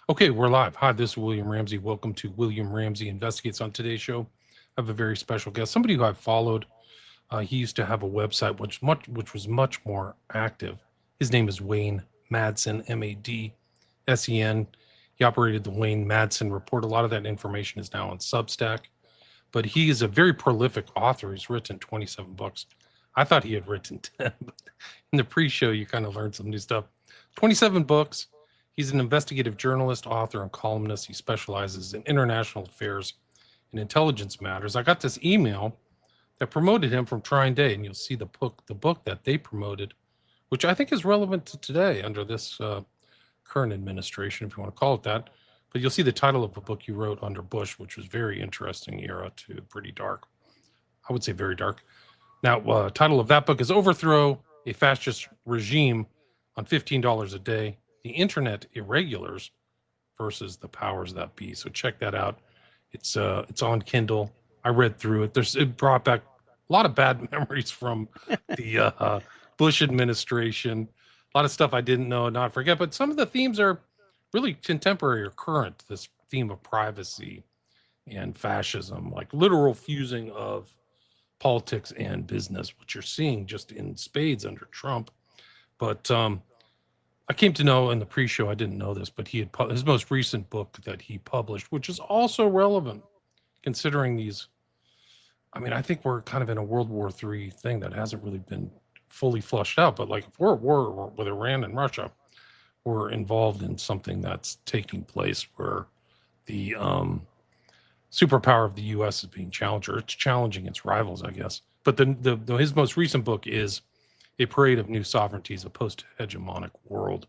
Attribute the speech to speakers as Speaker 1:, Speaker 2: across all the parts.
Speaker 1: Okay, we're live. Hi, this is William Ramsey. Welcome to William Ramsey Investigates. On today's show, I have a very special guest, somebody who I've followed. He used to have a website which was much more active. His name is Wayne Madsen, Madsen. He operated the Wayne Madsen Report. A lot of that information is now on Substack, but he is a very prolific author. He's written 27 books. I thought he had written 10, but in the pre-show, you kind of learned some new stuff. 27 books. He's an investigative journalist, author, and columnist. He specializes in international affairs and intelligence matters. I got this email that promoted him from Trying Day, and you'll see the book that they promoted, which I think is relevant to today under this current administration, if you want to call it that. But you'll see the title of a book you wrote under Bush, which was very interesting era to pretty dark. I would say very dark. Now, title of that book is Overthrow, a Fascist Regime on $15 a Day, the Internet Irregulars versus the Powers That Be. So check that out. It's on Kindle. I read through it. It brought back a lot of bad memories from the Bush administration. A lot of stuff I didn't know, not forget. But some of the themes are really contemporary or current. This theme of privacy and fascism, like literal fusing of politics and business, which you're seeing just in spades under Trump. But I came to know in the pre-show, I didn't know this, but he had his most recent book that he published, which is also relevant considering these. I mean, I think we're kind of in a World War III thing that hasn't really been fully flushed out. But like, if we're at war with Iran and Russia, we're involved in something that's taking place where the superpower of the U.S. is being challenged, or it's challenging its rivals, I guess. But his most recent book is A Parade of New Sovereignties, a Post-Hegemonic World.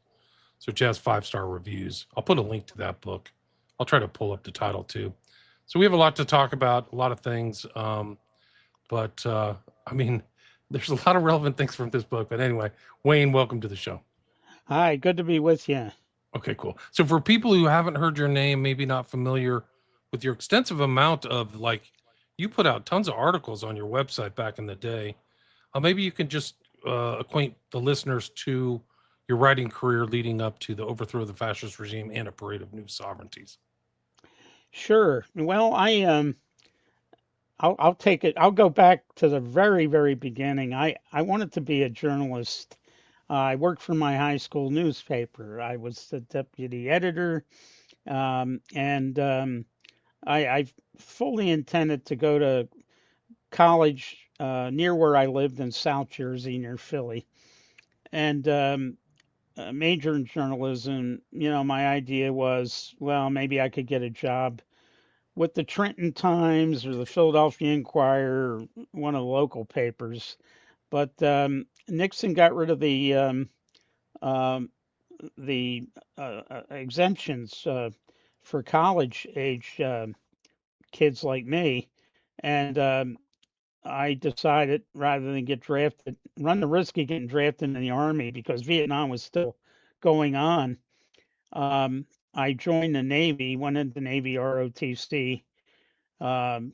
Speaker 1: So it has 5-star reviews. I'll put a link to that book. I'll try to pull up the title too. So we have a lot to talk about, a lot of things. But I mean, there's a lot of relevant things from this book. But anyway, Wayne, welcome to the show.
Speaker 2: Hi, good to be with you.
Speaker 1: Okay, cool. So for people who haven't heard your name, maybe not familiar with your extensive amount of, like, you put out tons of articles on your website back in the day. Maybe you can just acquaint the listeners to your writing career leading up to the overthrow of the fascist regime and a parade of new sovereignties.
Speaker 2: Sure. Well, I'll take it. I'll go back to the very beginning. I wanted to be a journalist. I worked for my high school newspaper. I was the deputy editor, and I fully intended to go to college near where I lived in South Jersey, near Philly, and major in journalism. My idea was, well, maybe I could get a job with the Trenton Times or the Philadelphia Inquirer, or one of the local papers. But Nixon got rid of um, the exemptions for college age kids like me, and I decided rather than get drafted, run the risk of getting drafted in the army because Vietnam was still going on. Um, I joined the Navy, went into Navy ROTC, um,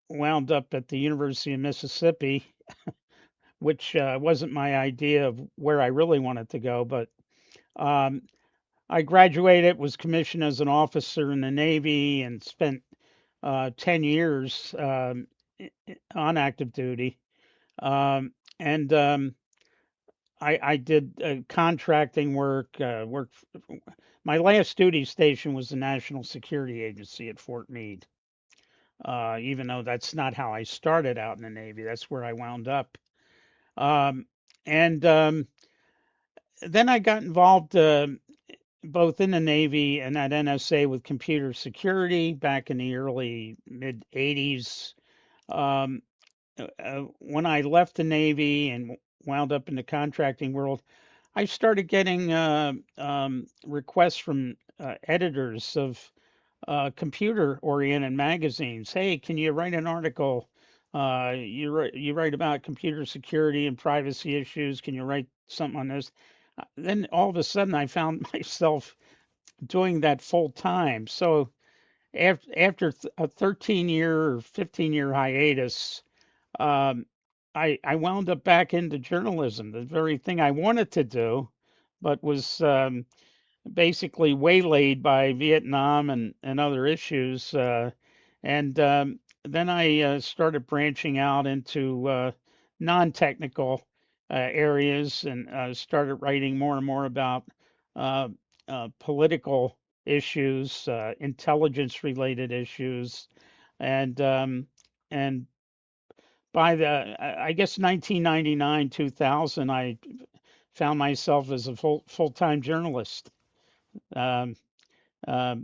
Speaker 2: wound up at the University of Mississippi, which wasn't my idea of where I really wanted to go. But um, I graduated, was commissioned as an officer in the Navy, and spent 10 years on active duty. And I did contracting work. My last duty station was the National Security Agency at Fort Meade. Even though that's not how I started out in the Navy, that's where I wound up. Um, and Then I got involved both in the Navy and at NSA with computer security back in the early mid 80s. Um, when I left the Navy and wound up in the contracting world, I started getting requests from editors of computer oriented magazines. Hey, can you write an article? You write about computer security and privacy issues. Can you write something on this? Then all of a sudden, I found myself doing that full time. So after a 13-year or 15-year hiatus, um, I wound up back into journalism, the very thing I wanted to do, but was basically waylaid by Vietnam and other issues. And Then I started branching out into non-technical areas and started writing more and more about uh, political issues, intelligence-related issues, and um, and by I guess 1999, 2000, I found myself as a full-time journalist, um, uh,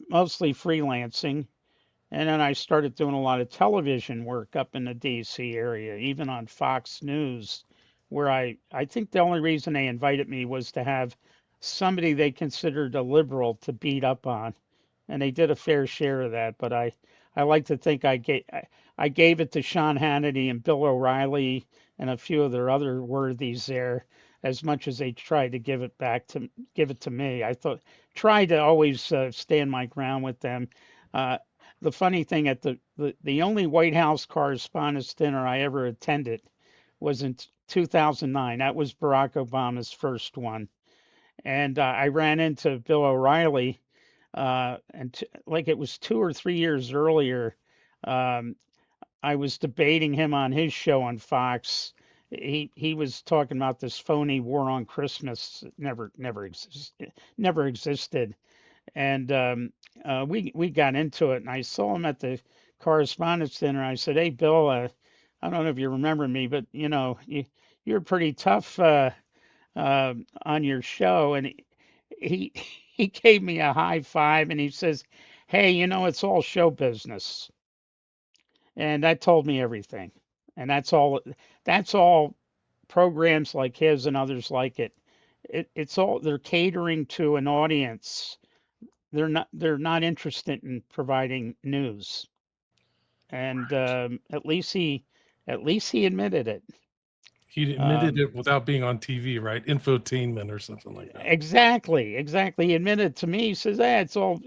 Speaker 2: mostly freelancing. And then I started doing a lot of television work up in the DC area, even on Fox News, where I think the only reason they invited me was to have somebody they considered a liberal to beat up on. And they did a fair share of that, but I like to think I gave it to Sean Hannity and Bill O'Reilly and a few of their other worthies there as much as they tried to give it to me. I thought tried to always stand my ground with them. Uh, the funny thing at the only White House Correspondents' Dinner I ever attended was in 2009. That was Barack Obama's first one, and I ran into Bill O'Reilly, like it was 2 or 3 years earlier. Um, I was debating him on his show on Fox. He was talking about this phony war on Christmas that never existed, and we got into it. And I saw him at the Correspondents' Dinner. I said, "Hey, Bill, I don't know if you remember me, but you're pretty tough on your show." And he he gave me a high five and he says, "Hey, it's all show business." And that told me everything. And that's all programs like his and others like it. It's all they're catering to an audience. They're not interested in providing news. And at least he admitted it.
Speaker 1: He admitted
Speaker 2: Um,
Speaker 1: it without being on TV, right? Infotainment or something like that.
Speaker 2: exactly. He admitted to me. He says, it's all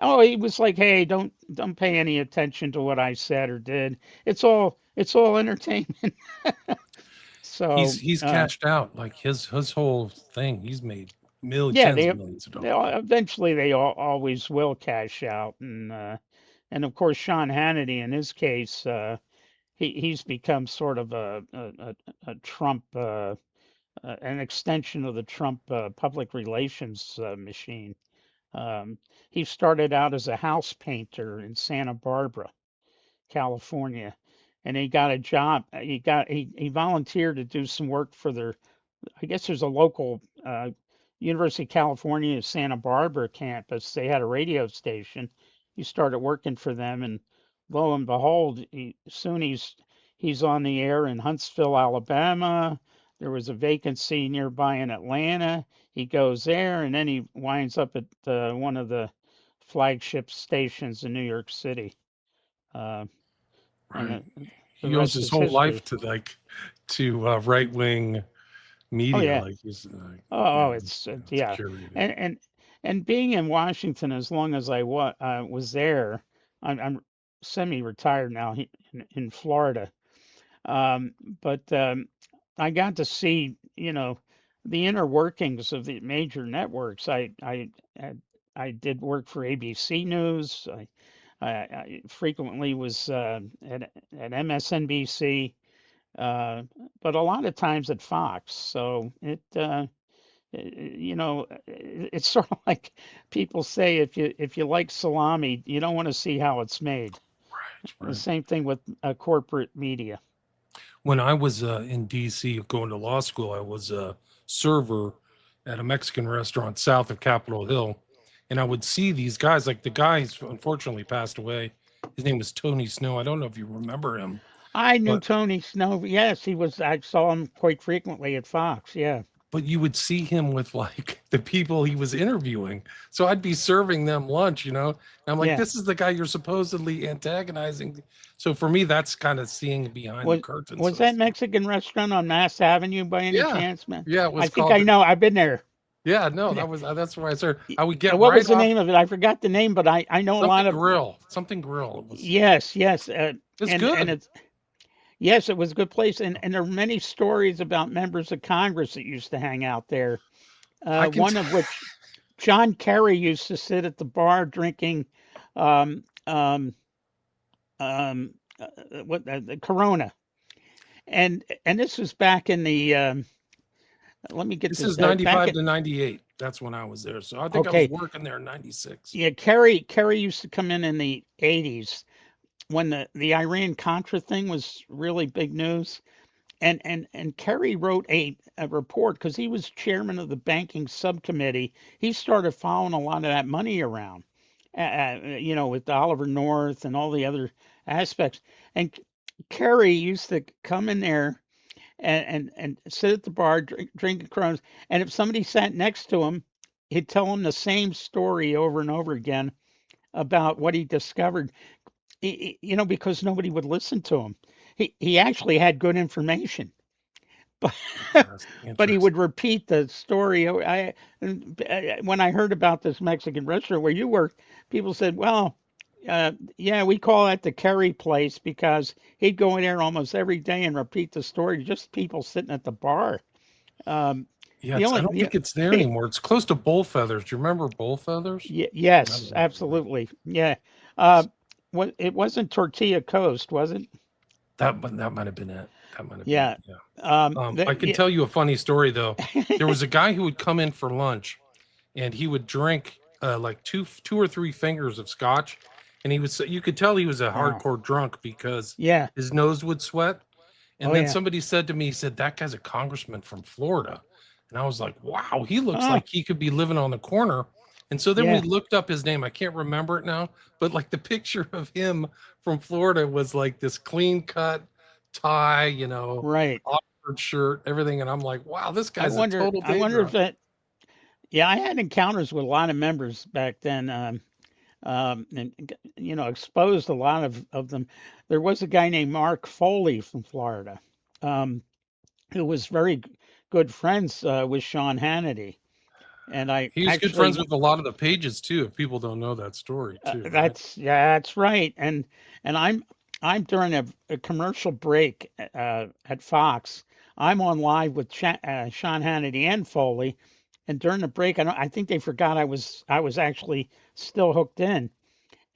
Speaker 2: Oh, he was like, hey, don't pay any attention to what I said or did. It's all entertainment.
Speaker 1: He's
Speaker 2: So
Speaker 1: he's cashed out like his whole thing. He's made
Speaker 2: yeah,
Speaker 1: tens
Speaker 2: they
Speaker 1: of millions of
Speaker 2: they
Speaker 1: dollars.
Speaker 2: eventually they always will cash out, and of course Sean Hannity in his case, he's become sort of a Trump, an extension of the Trump public relations machine. Um, he started out as a house painter in Santa Barbara, California, and he got a job. He volunteered to do some work for their. I guess there's a local University of California Santa Barbara campus. They had a radio station. He started working for them, and lo and behold, soon he's on the air in Huntsville, Alabama. There was a vacancy nearby in Atlanta. He goes there, and then he winds up at one of the flagship stations in New York City. Uh, and
Speaker 1: Right.
Speaker 2: the
Speaker 1: He owes
Speaker 2: rest
Speaker 1: his
Speaker 2: is
Speaker 1: whole life
Speaker 2: history.
Speaker 1: to right wing
Speaker 2: Oh
Speaker 1: media.
Speaker 2: yeah.
Speaker 1: Like he's
Speaker 2: Oh,
Speaker 1: it's
Speaker 2: yeah,
Speaker 1: curated.
Speaker 2: and being in Washington as long as was there, I'm semi-retired now in Florida. Um, but I got to see, the inner workings of the major networks. I did work for ABC News. I frequently was at MSNBC, uh, but a lot of times at Fox. So it's sort of like people say if you like salami, you don't want to see how it's made.
Speaker 1: Right,
Speaker 2: The
Speaker 1: right.
Speaker 2: same thing with corporate media.
Speaker 1: When I was in DC going to law school, I was a server at a Mexican restaurant south of Capitol Hill. And I would see these guys, like the guy who's unfortunately passed away. His name was Tony Snow. I don't know if you remember him,
Speaker 2: I knew
Speaker 1: but
Speaker 2: Tony Snow. Yes, he was. I saw him quite frequently at Fox. Yeah,
Speaker 1: you would see him with like the people he was interviewing. So I'd be serving them lunch, and I'm like,
Speaker 2: yeah.
Speaker 1: this is the guy you're supposedly antagonizing. So for me, that's kind of seeing behind the
Speaker 2: Was
Speaker 1: curtain,
Speaker 2: was
Speaker 1: so to
Speaker 2: that
Speaker 1: speak.
Speaker 2: Mexican restaurant on Mass Avenue by any
Speaker 1: Yeah.
Speaker 2: chance, man?
Speaker 1: Yeah, it
Speaker 2: I
Speaker 1: was
Speaker 2: think
Speaker 1: called
Speaker 2: I know. I've been there.
Speaker 1: yeah, no,
Speaker 2: Been there.
Speaker 1: that's where I started. I would get
Speaker 2: What
Speaker 1: right
Speaker 2: was the
Speaker 1: off
Speaker 2: name of it? I forgot the name, but I know a
Speaker 1: something
Speaker 2: lot of.
Speaker 1: grill. Something grill.
Speaker 2: Yes, yes,
Speaker 1: It's
Speaker 2: and
Speaker 1: good.
Speaker 2: it's yes, it was a good place, and there are many stories about members of Congress that used to hang out there.
Speaker 1: I can.
Speaker 2: one of which John Kerry used to sit at the bar drinking um, um, what the Corona, and this was back in the let me get
Speaker 1: This
Speaker 2: this
Speaker 1: is
Speaker 2: back
Speaker 1: 95
Speaker 2: at
Speaker 1: to 98. That's when I was there. So I think I was
Speaker 2: okay.
Speaker 1: working there in 96.
Speaker 2: Yeah, Kerry used to come in the 80s when the Iran Contra thing was really big news. And Kerry wrote a report because he was chairman of the banking subcommittee. He started following a lot of that money around, with Oliver North and all the other aspects. And Kerry used to come in there and sit at the bar, drinking Crohn's. And if somebody sat next to him, he'd tell them the same story over and over again about what he discovered. Because nobody would listen to him. He actually had good information, but
Speaker 1: Interesting.
Speaker 2: but he would
Speaker 1: Interesting.
Speaker 2: repeat the story. When I heard about this Mexican restaurant where you worked, people said, "Well, yeah, we call that the Kerry place because he'd go in there almost every day and repeat the story. Just people sitting at the bar." Um,
Speaker 1: Yeah,
Speaker 2: the
Speaker 1: I
Speaker 2: only
Speaker 1: don't think it's there anymore. It's close to Bull Feathers. Do you remember Bull Feathers? I
Speaker 2: yes,
Speaker 1: don't know.
Speaker 2: absolutely, yeah. Uh, it wasn't Tortilla Coast, was it?
Speaker 1: That might have been it. That might have been it.
Speaker 2: Yeah.
Speaker 1: Yeah. I can
Speaker 2: Yeah.
Speaker 1: tell you a funny story though. There was a guy who would come in for lunch, and he would drink like two or three fingers of scotch, and you could tell he was a
Speaker 2: Wow.
Speaker 1: hardcore drunk because
Speaker 2: Yeah.
Speaker 1: his nose would sweat.
Speaker 2: Oh
Speaker 1: And then
Speaker 2: yeah.
Speaker 1: somebody said to me, he said, that guy's a congressman from Florida. And I was like, wow, he looks
Speaker 2: Oh
Speaker 1: like he could be living on the corner. And so then we
Speaker 2: yeah.
Speaker 1: looked up his name. I can't remember it now, but like the picture of him from Florida was like this clean cut tie,
Speaker 2: Right.
Speaker 1: Oxford shirt, everything. And I'm like, wow, this
Speaker 2: I
Speaker 1: guy's a
Speaker 2: wonder.
Speaker 1: total
Speaker 2: I
Speaker 1: day
Speaker 2: wonder if
Speaker 1: drunk.
Speaker 2: that. Yeah, I had encounters with a lot of members back then. And exposed a lot of them. There was a guy named Mark Foley from Florida, um, who was very good friends with Sean Hannity, and I
Speaker 1: He was good
Speaker 2: actually
Speaker 1: friends with a lot of the pages too, if people don't know that story too, right?
Speaker 2: that's right. And I'm during a commercial break at Fox. I'm on live with Sean Hannity and Foley, and during the break, I think they forgot I was actually still hooked in,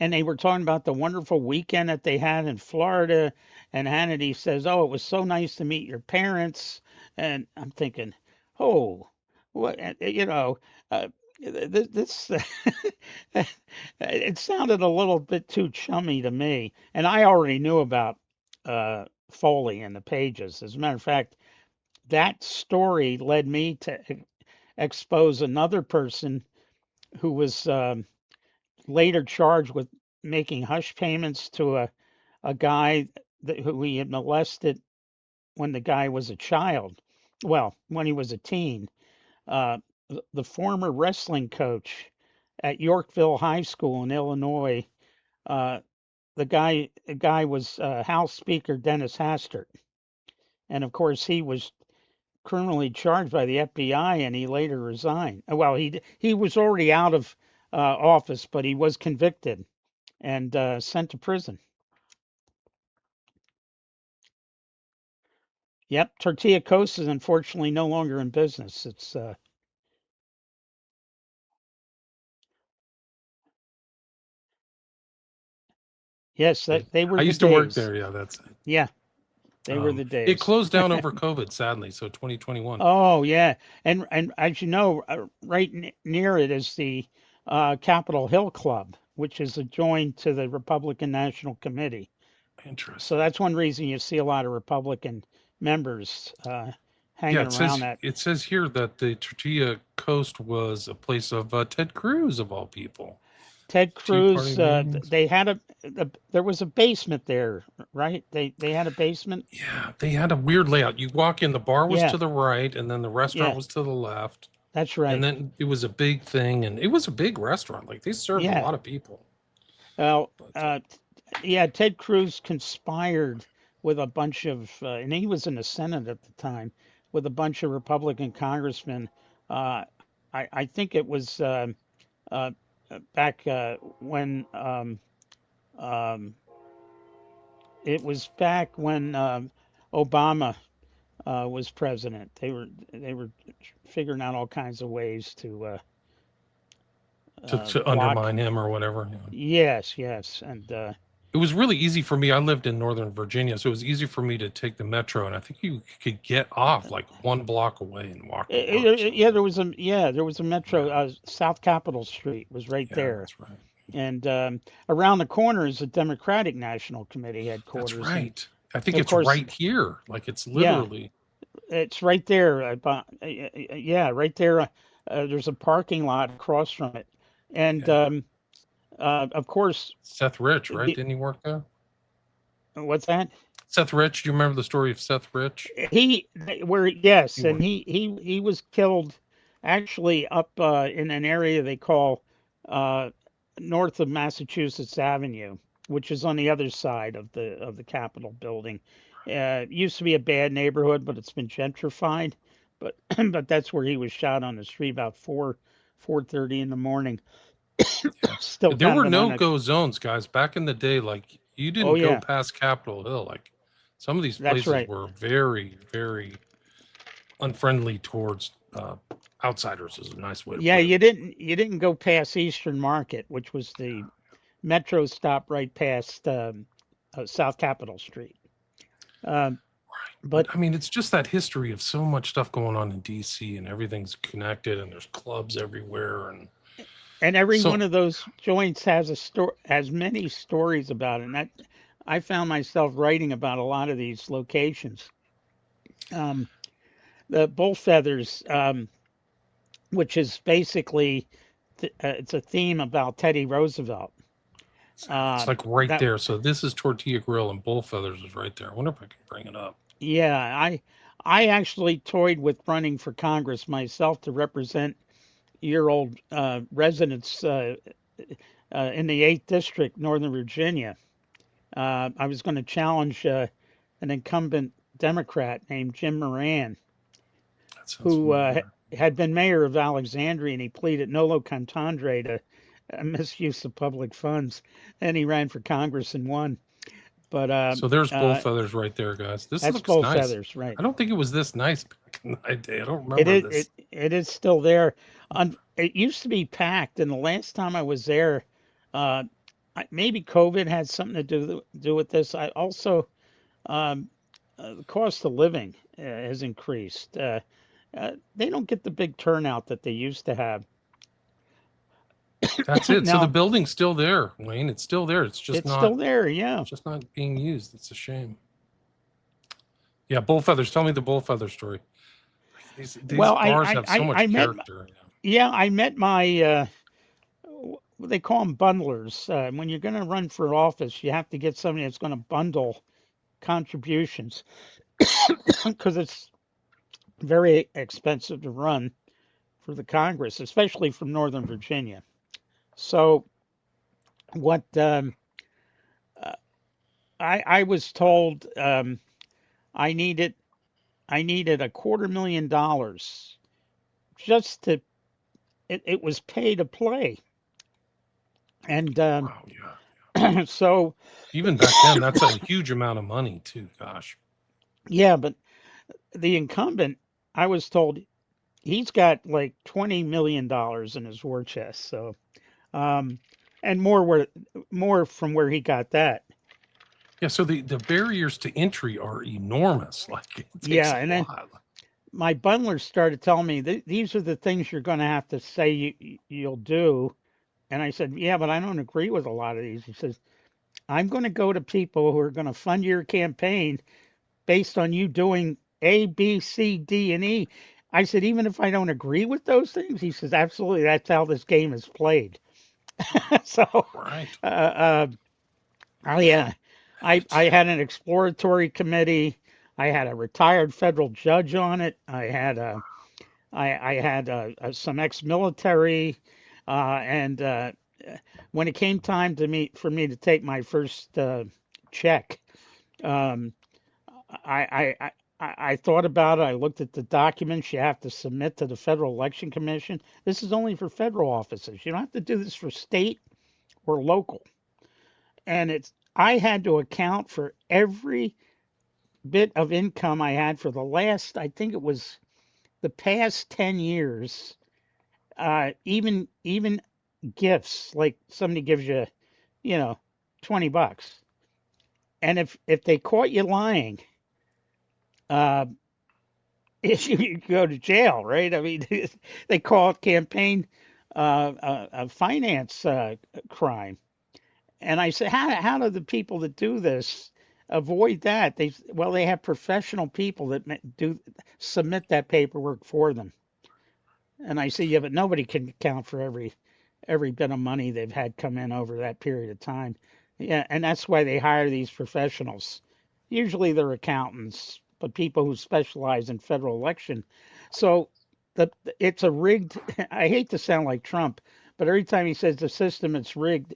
Speaker 2: and they were talking about the wonderful weekend that they had in Florida. And Hannity says, "Oh, it was so nice to meet your parents." And I'm thinking, "Oh, what uh, this." It sounded a little bit too chummy to me, and I already knew about Foley and the pages. As a matter of fact, that story led me to expose another person who was later charged with making hush payments to a guy who he had molested when the guy was a child. Well, when he was a teen. Uh, the former wrestling coach at Yorkville High School in Illinois. Uh, the guy was House Speaker Dennis Hastert, and of course he was criminally charged by the FBI, and he later resigned. Well, he was already out of office, but he was convicted and sent to prison. Yep, Tortilla Coast is unfortunately no longer in business. It's yes,
Speaker 1: Okay.
Speaker 2: they were
Speaker 1: I
Speaker 2: the
Speaker 1: used to work
Speaker 2: days.
Speaker 1: there. Yeah, that's it.
Speaker 2: Yeah, they were the
Speaker 1: It
Speaker 2: days.
Speaker 1: closed down over COVID, sadly. So 2021.
Speaker 2: Oh yeah, and as you know, right near it is the Capitol Hill Club, which is adjoined to the Republican National Committee. So
Speaker 1: Interesting.
Speaker 2: that's one reason you see a lot of Republican members
Speaker 1: Yeah,
Speaker 2: hanging around that.
Speaker 1: it says here that the Tortilla Coast was a place of Ted Cruz of all people.
Speaker 2: Ted
Speaker 1: Tea Party
Speaker 2: Cruz,
Speaker 1: meetings.
Speaker 2: they had there was a basement there, right? They had a basement.
Speaker 1: Yeah, they had a weird layout. You walk in, the bar was
Speaker 2: Yeah,
Speaker 1: to the right, and then the restaurant
Speaker 2: yeah,
Speaker 1: was to the left,
Speaker 2: that's
Speaker 1: and
Speaker 2: right.
Speaker 1: then it was a big thing, and it was a big restaurant. Like they served a
Speaker 2: Yeah.
Speaker 1: lot of people.
Speaker 2: Well,
Speaker 1: But
Speaker 2: yeah, Ted Cruz conspired with a bunch of, and he was in the Senate at the time, with a bunch of Republican congressmen. Uh, I think it was uh, back when um, it was back when Obama was president. They were figuring out all kinds of ways to
Speaker 1: to
Speaker 2: block.
Speaker 1: undermine him or whatever.
Speaker 2: Yes, yes, and
Speaker 1: It was really easy for me. I lived in Northern Virginia, so it was easy for me to take the metro, and I think you could get off like 1 block away and walk to work. So
Speaker 2: yeah, there was a metro.
Speaker 1: yeah,
Speaker 2: South Capitol Street was right
Speaker 1: yeah,
Speaker 2: there,
Speaker 1: that's right.
Speaker 2: and around the corner is the Democratic National Committee
Speaker 1: That's
Speaker 2: headquarters, and
Speaker 1: right. I think
Speaker 2: of
Speaker 1: it's
Speaker 2: course,
Speaker 1: right here. Like it's
Speaker 2: yeah,
Speaker 1: literally.
Speaker 2: it's right there. Yeah, right there. There's a parking lot across from it, and
Speaker 1: Yeah.
Speaker 2: of course,
Speaker 1: Seth Rich, right?
Speaker 2: the
Speaker 1: Didn't he work there?
Speaker 2: what's that?
Speaker 1: Seth Rich. Do you remember the story of Seth Rich?
Speaker 2: He where yes,
Speaker 1: He
Speaker 2: and
Speaker 1: worked.
Speaker 2: he was killed actually up in an area they call uh, north of Massachusetts Avenue, which is on the other side of the Capitol building. It used to be a bad neighborhood, but it's been gentrified. But but that's where he was shot on the street about 4:30 in the morning.
Speaker 1: Yeah.
Speaker 2: Still
Speaker 1: There
Speaker 2: kind of
Speaker 1: were
Speaker 2: an
Speaker 1: no go zones, guys. Back in the day, like you
Speaker 2: oh
Speaker 1: didn't go
Speaker 2: yeah,
Speaker 1: past Capitol Hill. Like some of these
Speaker 2: that's
Speaker 1: places
Speaker 2: right.
Speaker 1: were very, very unfriendly towards outsiders. Is a nice way to
Speaker 2: Yeah,
Speaker 1: put it.
Speaker 2: you didn't go past Eastern Market, which was the metro stop right past South Capitol Street. Um,
Speaker 1: Right. But
Speaker 2: but
Speaker 1: I mean, it's just that history of so much stuff going on in DC and everything's connected and there's clubs everywhere. And
Speaker 2: and every one
Speaker 1: so
Speaker 2: of those joints has a story, has many stories about it. And that I found myself writing about a lot of these locations. Um, the Bull Feathers, which is basically it's a theme about Teddy Roosevelt.
Speaker 1: it's
Speaker 2: Uh,
Speaker 1: like right
Speaker 2: that
Speaker 1: there. So this is Tortilla Grill and Bull Feathers is right there. I wonder if I can bring it up.
Speaker 2: yeah, I actually toyed with running for Congress myself to represent your old residents in the 8th District, Northern Virginia. I was going to challenge an incumbent Democrat named Jim Moran,
Speaker 1: That sounds
Speaker 2: who
Speaker 1: familiar.
Speaker 2: had been mayor of Alexandria, and he pleaded nolo contendere to misuse of public funds, and he ran for Congress and won. But
Speaker 1: So there's Bull Feathers right there, guys. This
Speaker 2: that's
Speaker 1: looks
Speaker 2: Bull
Speaker 1: nice.
Speaker 2: Feathers, right?
Speaker 1: I don't think it was this nice back in my day. I don't
Speaker 2: It
Speaker 1: remember
Speaker 2: is
Speaker 1: this.
Speaker 2: it is still there. It used to be packed, and the last time I was there, uh, maybe COVID had something to do with this. I also um, the cost of living has increased. They don't get the big turnout that they used to have.
Speaker 1: That's it. So the
Speaker 2: Now
Speaker 1: building's still there, Wayne. It's still there.
Speaker 2: it's still there, yeah.
Speaker 1: It's just not being used. It's a shame. Yeah, Bull Feathers. Tell me the Bull Feather story. These
Speaker 2: Well,
Speaker 1: bars have so
Speaker 2: I
Speaker 1: much
Speaker 2: met
Speaker 1: character.
Speaker 2: yeah I met my they call them bundlers. When you're going to run for office, you have to get somebody that's going to bundle contributions because it's very expensive to run for the Congress, especially from Northern Virginia. So what uh, I was told I needed I needed $250,000 just to it was pay to play, and
Speaker 1: Wow, yeah.
Speaker 2: so
Speaker 1: Even back then, that's a huge amount of money too. Gosh.
Speaker 2: yeah, but the incumbent I was told he's got like $20 million in his war chest, so um, and more from where he got that.
Speaker 1: Yeah, so the barriers to entry are enormous. Like it takes
Speaker 2: Yeah,
Speaker 1: a
Speaker 2: and then
Speaker 1: lot.
Speaker 2: my bundler started telling me these are the things you're going to have to say you'll do. And I said, yeah, but I don't agree with a lot of these. He says, I'm going to go to people who are going to fund your campaign based on you doing A, B, C, D, and E. I said, even if I don't agree with those things, he says, absolutely, that's how this game is played. So,
Speaker 1: Right.
Speaker 2: uh, uh, I, uh, I
Speaker 1: It's
Speaker 2: had an exploratory committee. I had a retired federal judge on it. I had some ex-military, and when it came time to me for me to take my first check, um, I thought about it. I looked at the documents you have to submit to the Federal Election Commission. This is only for federal offices. You don't have to do this for state or local. And it's I had to account for every bit of income I had for the last, I think it was the past 10 years, even gifts, like somebody gives you, you know, $20. And if they caught you lying, uh, you go to jail, right? I mean, they call it campaign finance crime. And I said, how do the people that do this avoid that? They have professional people that do submit that paperwork for them. And I say, yeah, but nobody can account for every bit of money they've had come in over that period of time. Yeah, and that's why they hire these professionals. Usually they're accountants, but people who specialize in federal election. So it's a rigged. I hate to sound like Trump, but every time he says the system is rigged,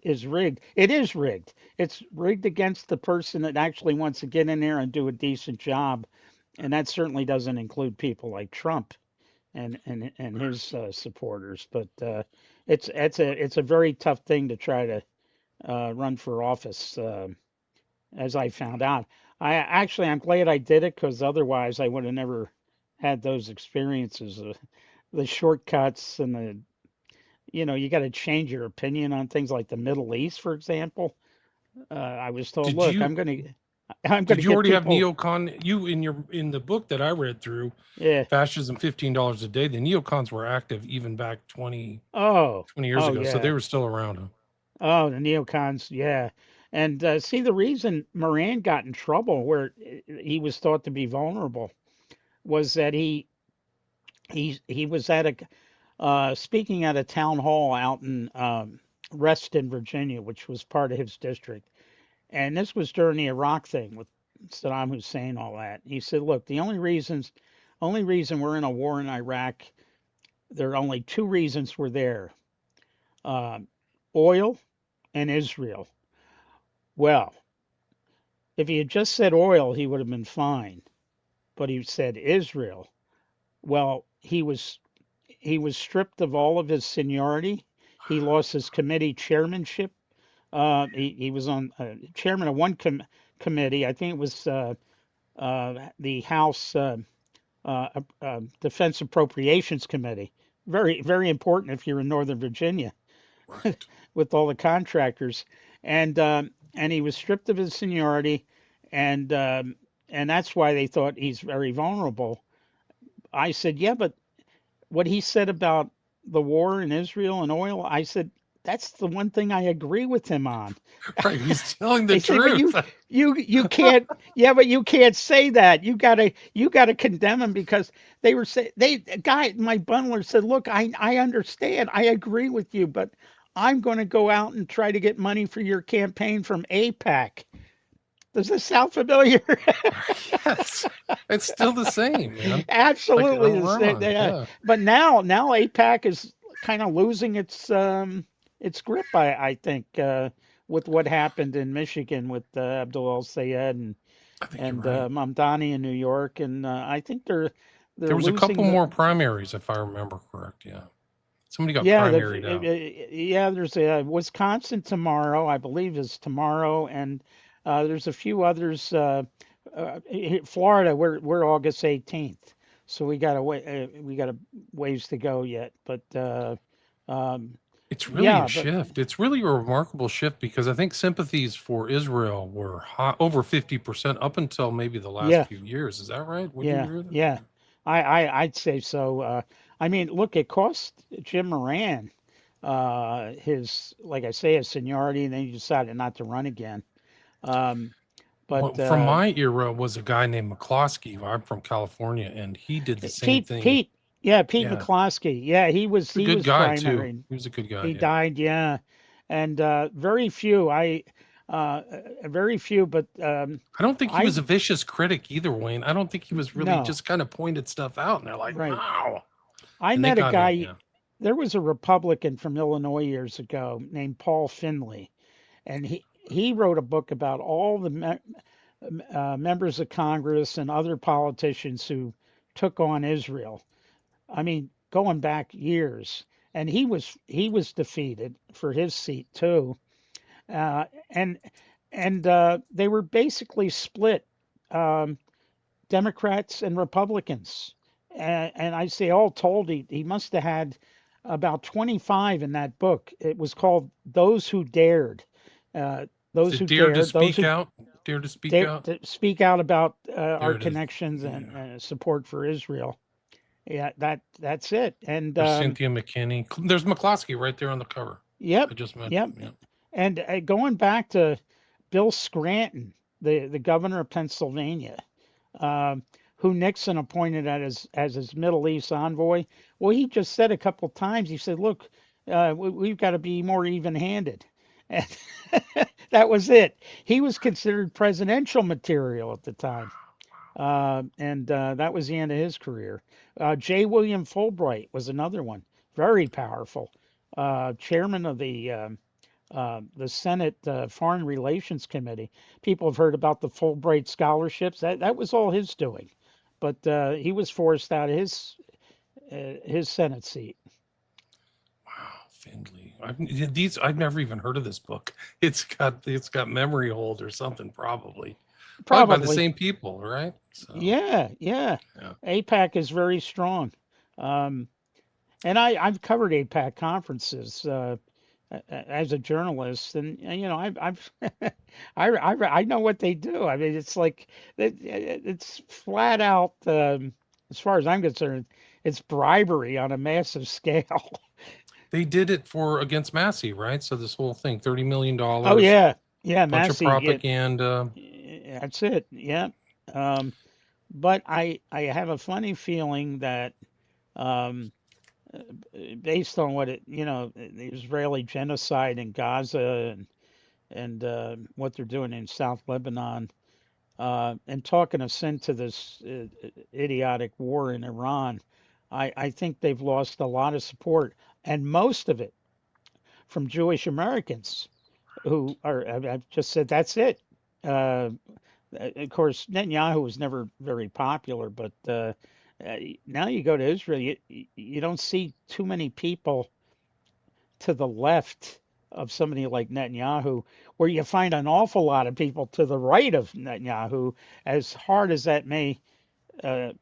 Speaker 2: it is rigged. It's rigged against the person that actually wants to get in there and do a decent job, and that certainly doesn't include people like Trump and his supporters. But it's a very tough thing to try to run for office, as I found out. I'm glad I did it because otherwise I would have never had those experiences. The shortcuts and you got to change your opinion on things like the Middle East, for example. I was told,
Speaker 1: Did
Speaker 2: look,
Speaker 1: you
Speaker 2: I'm
Speaker 1: did
Speaker 2: gonna
Speaker 1: you
Speaker 2: get
Speaker 1: already have
Speaker 2: people.
Speaker 1: neocon? You in the book that I read through,
Speaker 2: Yeah.
Speaker 1: Fascism $15 a day. The neocons were active even back 20 years
Speaker 2: Oh
Speaker 1: ago, so they
Speaker 2: yeah.
Speaker 1: were still around. Huh?
Speaker 2: Oh, the neocons, yeah. And see, the reason Moran got in trouble, where he was thought to be vulnerable, was that he was at a speaking at a town hall out in Reston, Virginia, which was part of his district. And this was during the Iraq thing with Saddam Hussein, all that. He said, "Look, the only reason we're in a war in Iraq, there are only two reasons we're there: uh, oil and Israel." Well, if he had just said oil, he would have been fine. But he said Israel. Well, he was stripped of all of his seniority. He lost his committee chairmanship. He was on chairman of one committee. I think it was the House Defense Appropriations Committee. Very, very important if you're in Northern Virginia
Speaker 1: Right.
Speaker 2: with all the contractors. And he was stripped of his seniority, and um, and that's why they thought he's very vulnerable. I said, yeah, but what he said about the war in Israel and oil, I said, that's the one thing I agree with him on.
Speaker 1: Right. He's telling the
Speaker 2: They say, but
Speaker 1: truth.
Speaker 2: you can't, yeah, but you can't say that. You gotta condemn him because they were say they guy my bundler said, look, I understand, I agree with you, but I'm going to go out and try to get money for your campaign from APAC. Does this sound familiar?
Speaker 1: Yes. It's still the same, man. Like
Speaker 2: Absolutely.
Speaker 1: Iran. Yeah.
Speaker 2: But now APAC is kind of losing its grip. I think with what happened in Michigan with Abdul El Sayed
Speaker 1: I think you're
Speaker 2: and
Speaker 1: right.
Speaker 2: Mamdani in New York, and I think they're
Speaker 1: There was a couple
Speaker 2: losing the.
Speaker 1: more primaries, if I remember correct. Yeah. Somebody got
Speaker 2: Yeah,
Speaker 1: primaried out.
Speaker 2: yeah. There's a Wisconsin tomorrow, I believe, is tomorrow, and there's a few others. Florida, we're August 18th, so we got a ways to go yet. But um,
Speaker 1: It's really a
Speaker 2: yeah, but
Speaker 1: shift. It's really a remarkable shift because I think sympathies for Israel were high, over 50% up until maybe the last
Speaker 2: yeah,
Speaker 1: few years. Is that right? Would you
Speaker 2: yeah,
Speaker 1: agree with that?
Speaker 2: yeah. I'd say so. I mean, look, it cost Jim Moran his, like I say, his seniority, and then he decided not to run again. Um,
Speaker 1: Well,
Speaker 2: but
Speaker 1: from my era was a guy named McCloskey. I'm from California, and he did the same
Speaker 2: Pete,
Speaker 1: thing.
Speaker 2: Pete, yeah, Pete
Speaker 1: Yeah,
Speaker 2: McCloskey. Yeah, he was
Speaker 1: he's a
Speaker 2: he
Speaker 1: good
Speaker 2: was
Speaker 1: guy too.
Speaker 2: primary.
Speaker 1: He was a good guy.
Speaker 2: He
Speaker 1: Yeah,
Speaker 2: died, yeah, and uh, very few, but
Speaker 1: I don't think he was
Speaker 2: I
Speaker 1: a vicious critic either, Wayne. I don't think he was really
Speaker 2: no,
Speaker 1: just kind of pointed stuff out, and they're like,
Speaker 2: right.
Speaker 1: "Wow,"
Speaker 2: I
Speaker 1: and they
Speaker 2: met a
Speaker 1: got him.
Speaker 2: guy.
Speaker 1: Yeah,
Speaker 2: There was a Republican from Illinois years ago named Paul Finley, and he wrote a book about all the members of Congress and other politicians who took on Israel. I mean, going back years, and he was defeated for his seat too, uh, and and they were basically split. Um, Democrats and Republicans. And I say all told, he must have had about 25 in that book. It was called Those Who Dared. Uh,
Speaker 1: Is
Speaker 2: those
Speaker 1: it
Speaker 2: who
Speaker 1: Dare to
Speaker 2: dared, those
Speaker 1: Speak
Speaker 2: who
Speaker 1: Out? Dare to Speak
Speaker 2: dared
Speaker 1: Out?
Speaker 2: to speak out about our
Speaker 1: There it is.
Speaker 2: connections and
Speaker 1: Yeah.
Speaker 2: support for Israel. Yeah, that's it. And
Speaker 1: There's Cynthia McKinney. There's McCloskey right there on the cover.
Speaker 2: yep,
Speaker 1: I just
Speaker 2: yep.
Speaker 1: mentioned. Yeah.
Speaker 2: And going back to Bill Scranton, the governor of Pennsylvania, um, who Nixon appointed as his Middle East envoy. Well, he just said a couple times. He said, "Look, we've got to be more even-handed," and that was it. He was considered presidential material at the time, and that was the end of his career. J. William Fulbright was another one, very powerful, chairman of the Senate Foreign Relations Committee. People have heard about the Fulbright scholarships. That was all his doing, but he was forced out of his Senate seat.
Speaker 1: Wow, Findley. I've never even heard of this book. It's got memory hold or something, probably by the
Speaker 2: Probably,
Speaker 1: same people, right? So
Speaker 2: yeah, yeah.
Speaker 1: yeah.
Speaker 2: APAC is very strong, um, and I've covered APAC conferences as a journalist, and I've I know what they do. I mean, it's like it's flat out, as far as I'm concerned, it's bribery on a massive scale.
Speaker 1: They did it for against Massey, right? So this whole thing,
Speaker 2: Oh
Speaker 1: $30 million,
Speaker 2: yeah, yeah,
Speaker 1: bunch of
Speaker 2: Massey. Yeah,
Speaker 1: propaganda.
Speaker 2: that's it. Yeah, um, but I have a funny feeling that um, based on what the Israeli genocide in Gaza and what they're doing in South Lebanon, and talking us into this idiotic war in Iran, I think they've lost a lot of support, and most of it from Jewish Americans who are. I've just said that's it. Uh, of course, Netanyahu was never very popular, but uh, now you go to Israel, you don't see too many people to the left of somebody like Netanyahu, where you find an awful lot of people to the right of Netanyahu, as hard as that may uh,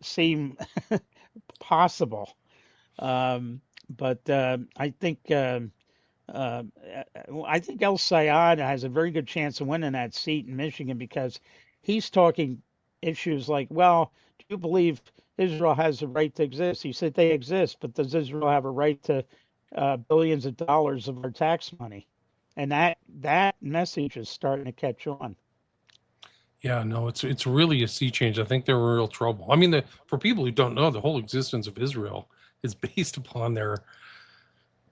Speaker 2: seem possible. Um, but uh, I think El Sayad has a very good chance of winning that seat in Michigan because he's talking issues like, well, do you believe Israel has a right to exist? He said they exist, but does Israel have a right to billions of dollars of our tax money? And that message is starting to catch on.
Speaker 1: Yeah, no, it's really a sea change. I think they're in real trouble. I mean, for people who don't know, the whole existence of Israel is based upon their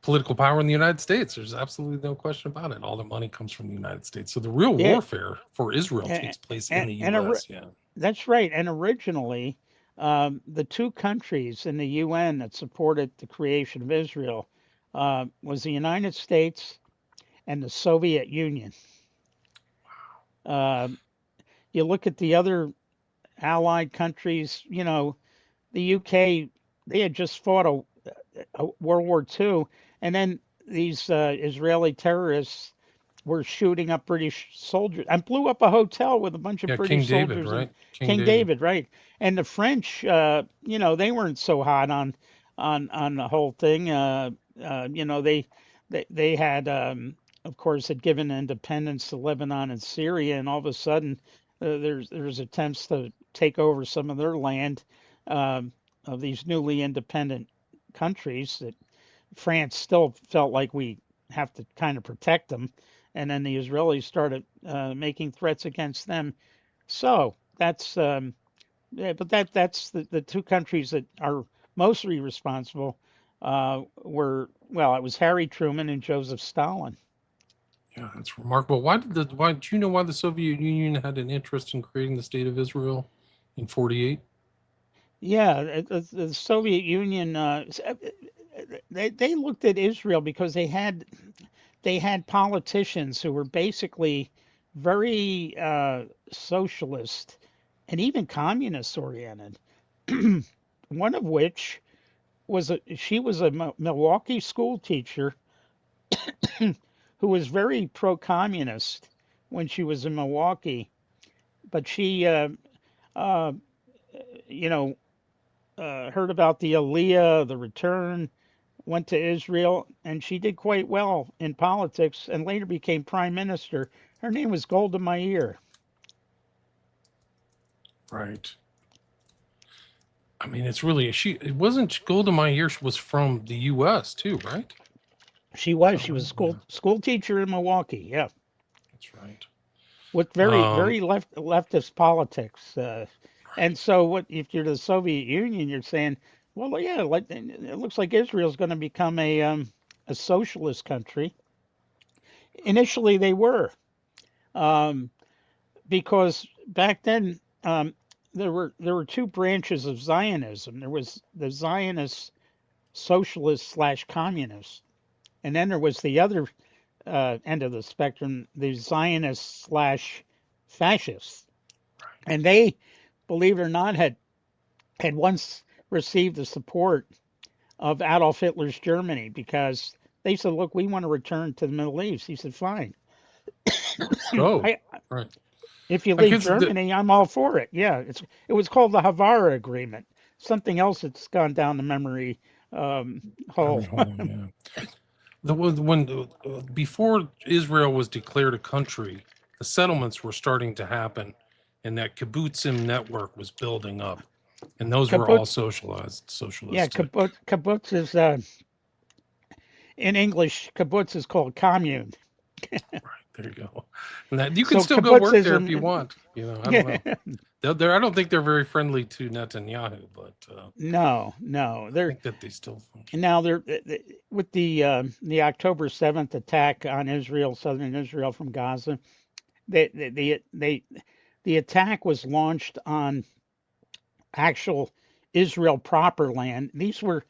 Speaker 1: political power in the United States. There's absolutely no question about it. All the money comes from the United States. So the real
Speaker 2: Yeah,
Speaker 1: warfare for Israel
Speaker 2: and,
Speaker 1: takes place in
Speaker 2: and,
Speaker 1: the
Speaker 2: and
Speaker 1: U.S. Yeah.
Speaker 2: that's right. And originally, the two countries in the UN that supported the creation of Israel was the United States and the Soviet Union. Um, you look at the other allied countries, the UK, they had just fought a World War II, and then these Israeli terrorists were shooting up British soldiers and blew up a hotel with a bunch of
Speaker 1: Yeah, King
Speaker 2: British
Speaker 1: David,
Speaker 2: soldiers in
Speaker 1: right? King
Speaker 2: King
Speaker 1: David.
Speaker 2: David, right? And the French, they weren't so hot on the whole thing. They had, of course, had given independence to Lebanon and Syria, and all of a sudden, there's attempts to take over some of their land, um, of these newly independent countries that France still felt like we have to kind of protect them, and then the Israelis started making threats against them. So that's yeah, but that's the two countries that are mostly responsible were, well, it was Harry Truman and Joseph Stalin.
Speaker 1: Yeah, that's remarkable. Why do you know why the Soviet Union had an interest in creating the state of Israel in 48?
Speaker 2: Yeah, the Soviet Union, they looked at Israel because they had politicians who were basically very socialist and even communist oriented. One of which she was a Milwaukee school teacher who was very pro communist when she was in Milwaukee, but she uh, you know, heard about the Aliyah, the return, went to Israel, and she did quite well in politics and later became prime minister. Her name was Golda Meir.
Speaker 1: Right. I mean, it's really it wasn't Golda Meir was from the U.S. too, right?
Speaker 2: She was.
Speaker 1: Oh,
Speaker 2: She was a
Speaker 1: yeah,
Speaker 2: school teacher in Milwaukee. Yeah,
Speaker 1: that's right.
Speaker 2: with
Speaker 1: Um,
Speaker 2: very leftist politics. And so, what if you're the Soviet Union? You're saying, well, yeah, like, it looks like Israel's going to become a socialist country. Initially, they were, um, because back then, there were two branches of Zionism. There was the Zionist socialist slash communist, and then there was the other end of the spectrum, the Zionist slash fascist.
Speaker 1: right.
Speaker 2: And they, believe it or not, had once received the support of Adolf Hitler's Germany because they said, "Look, we want to return to the Middle East." He said, "Fine.
Speaker 1: Go.
Speaker 2: I,
Speaker 1: Right.
Speaker 2: if you
Speaker 1: I
Speaker 2: leave
Speaker 1: guess
Speaker 2: Germany, I'm all for it." Yeah, it was called the Havara Agreement. Something else that's gone down the memory hole.
Speaker 1: memory hole. Yeah. Before Israel was declared a country, the settlements were starting to happen, and that kibbutzim network was building up, and those were all
Speaker 2: Kibbutz,
Speaker 1: socialized,
Speaker 2: yeah,
Speaker 1: socialistic.
Speaker 2: kibbutz is in English. Kibbutz is called commune.
Speaker 1: Right there, you go. And that you can
Speaker 2: So
Speaker 1: still go
Speaker 2: kibbutz
Speaker 1: work
Speaker 2: is
Speaker 1: there if
Speaker 2: in,
Speaker 1: you want. You know, I don't
Speaker 2: yeah.
Speaker 1: know. I don't think they're very friendly to Netanyahu, but
Speaker 2: No, no.
Speaker 1: I
Speaker 2: They're
Speaker 1: think that they still function.
Speaker 2: now they're with the October 7th attack on Israel, southern Israel from Gaza. They the attack was launched on actual Israel proper land. These were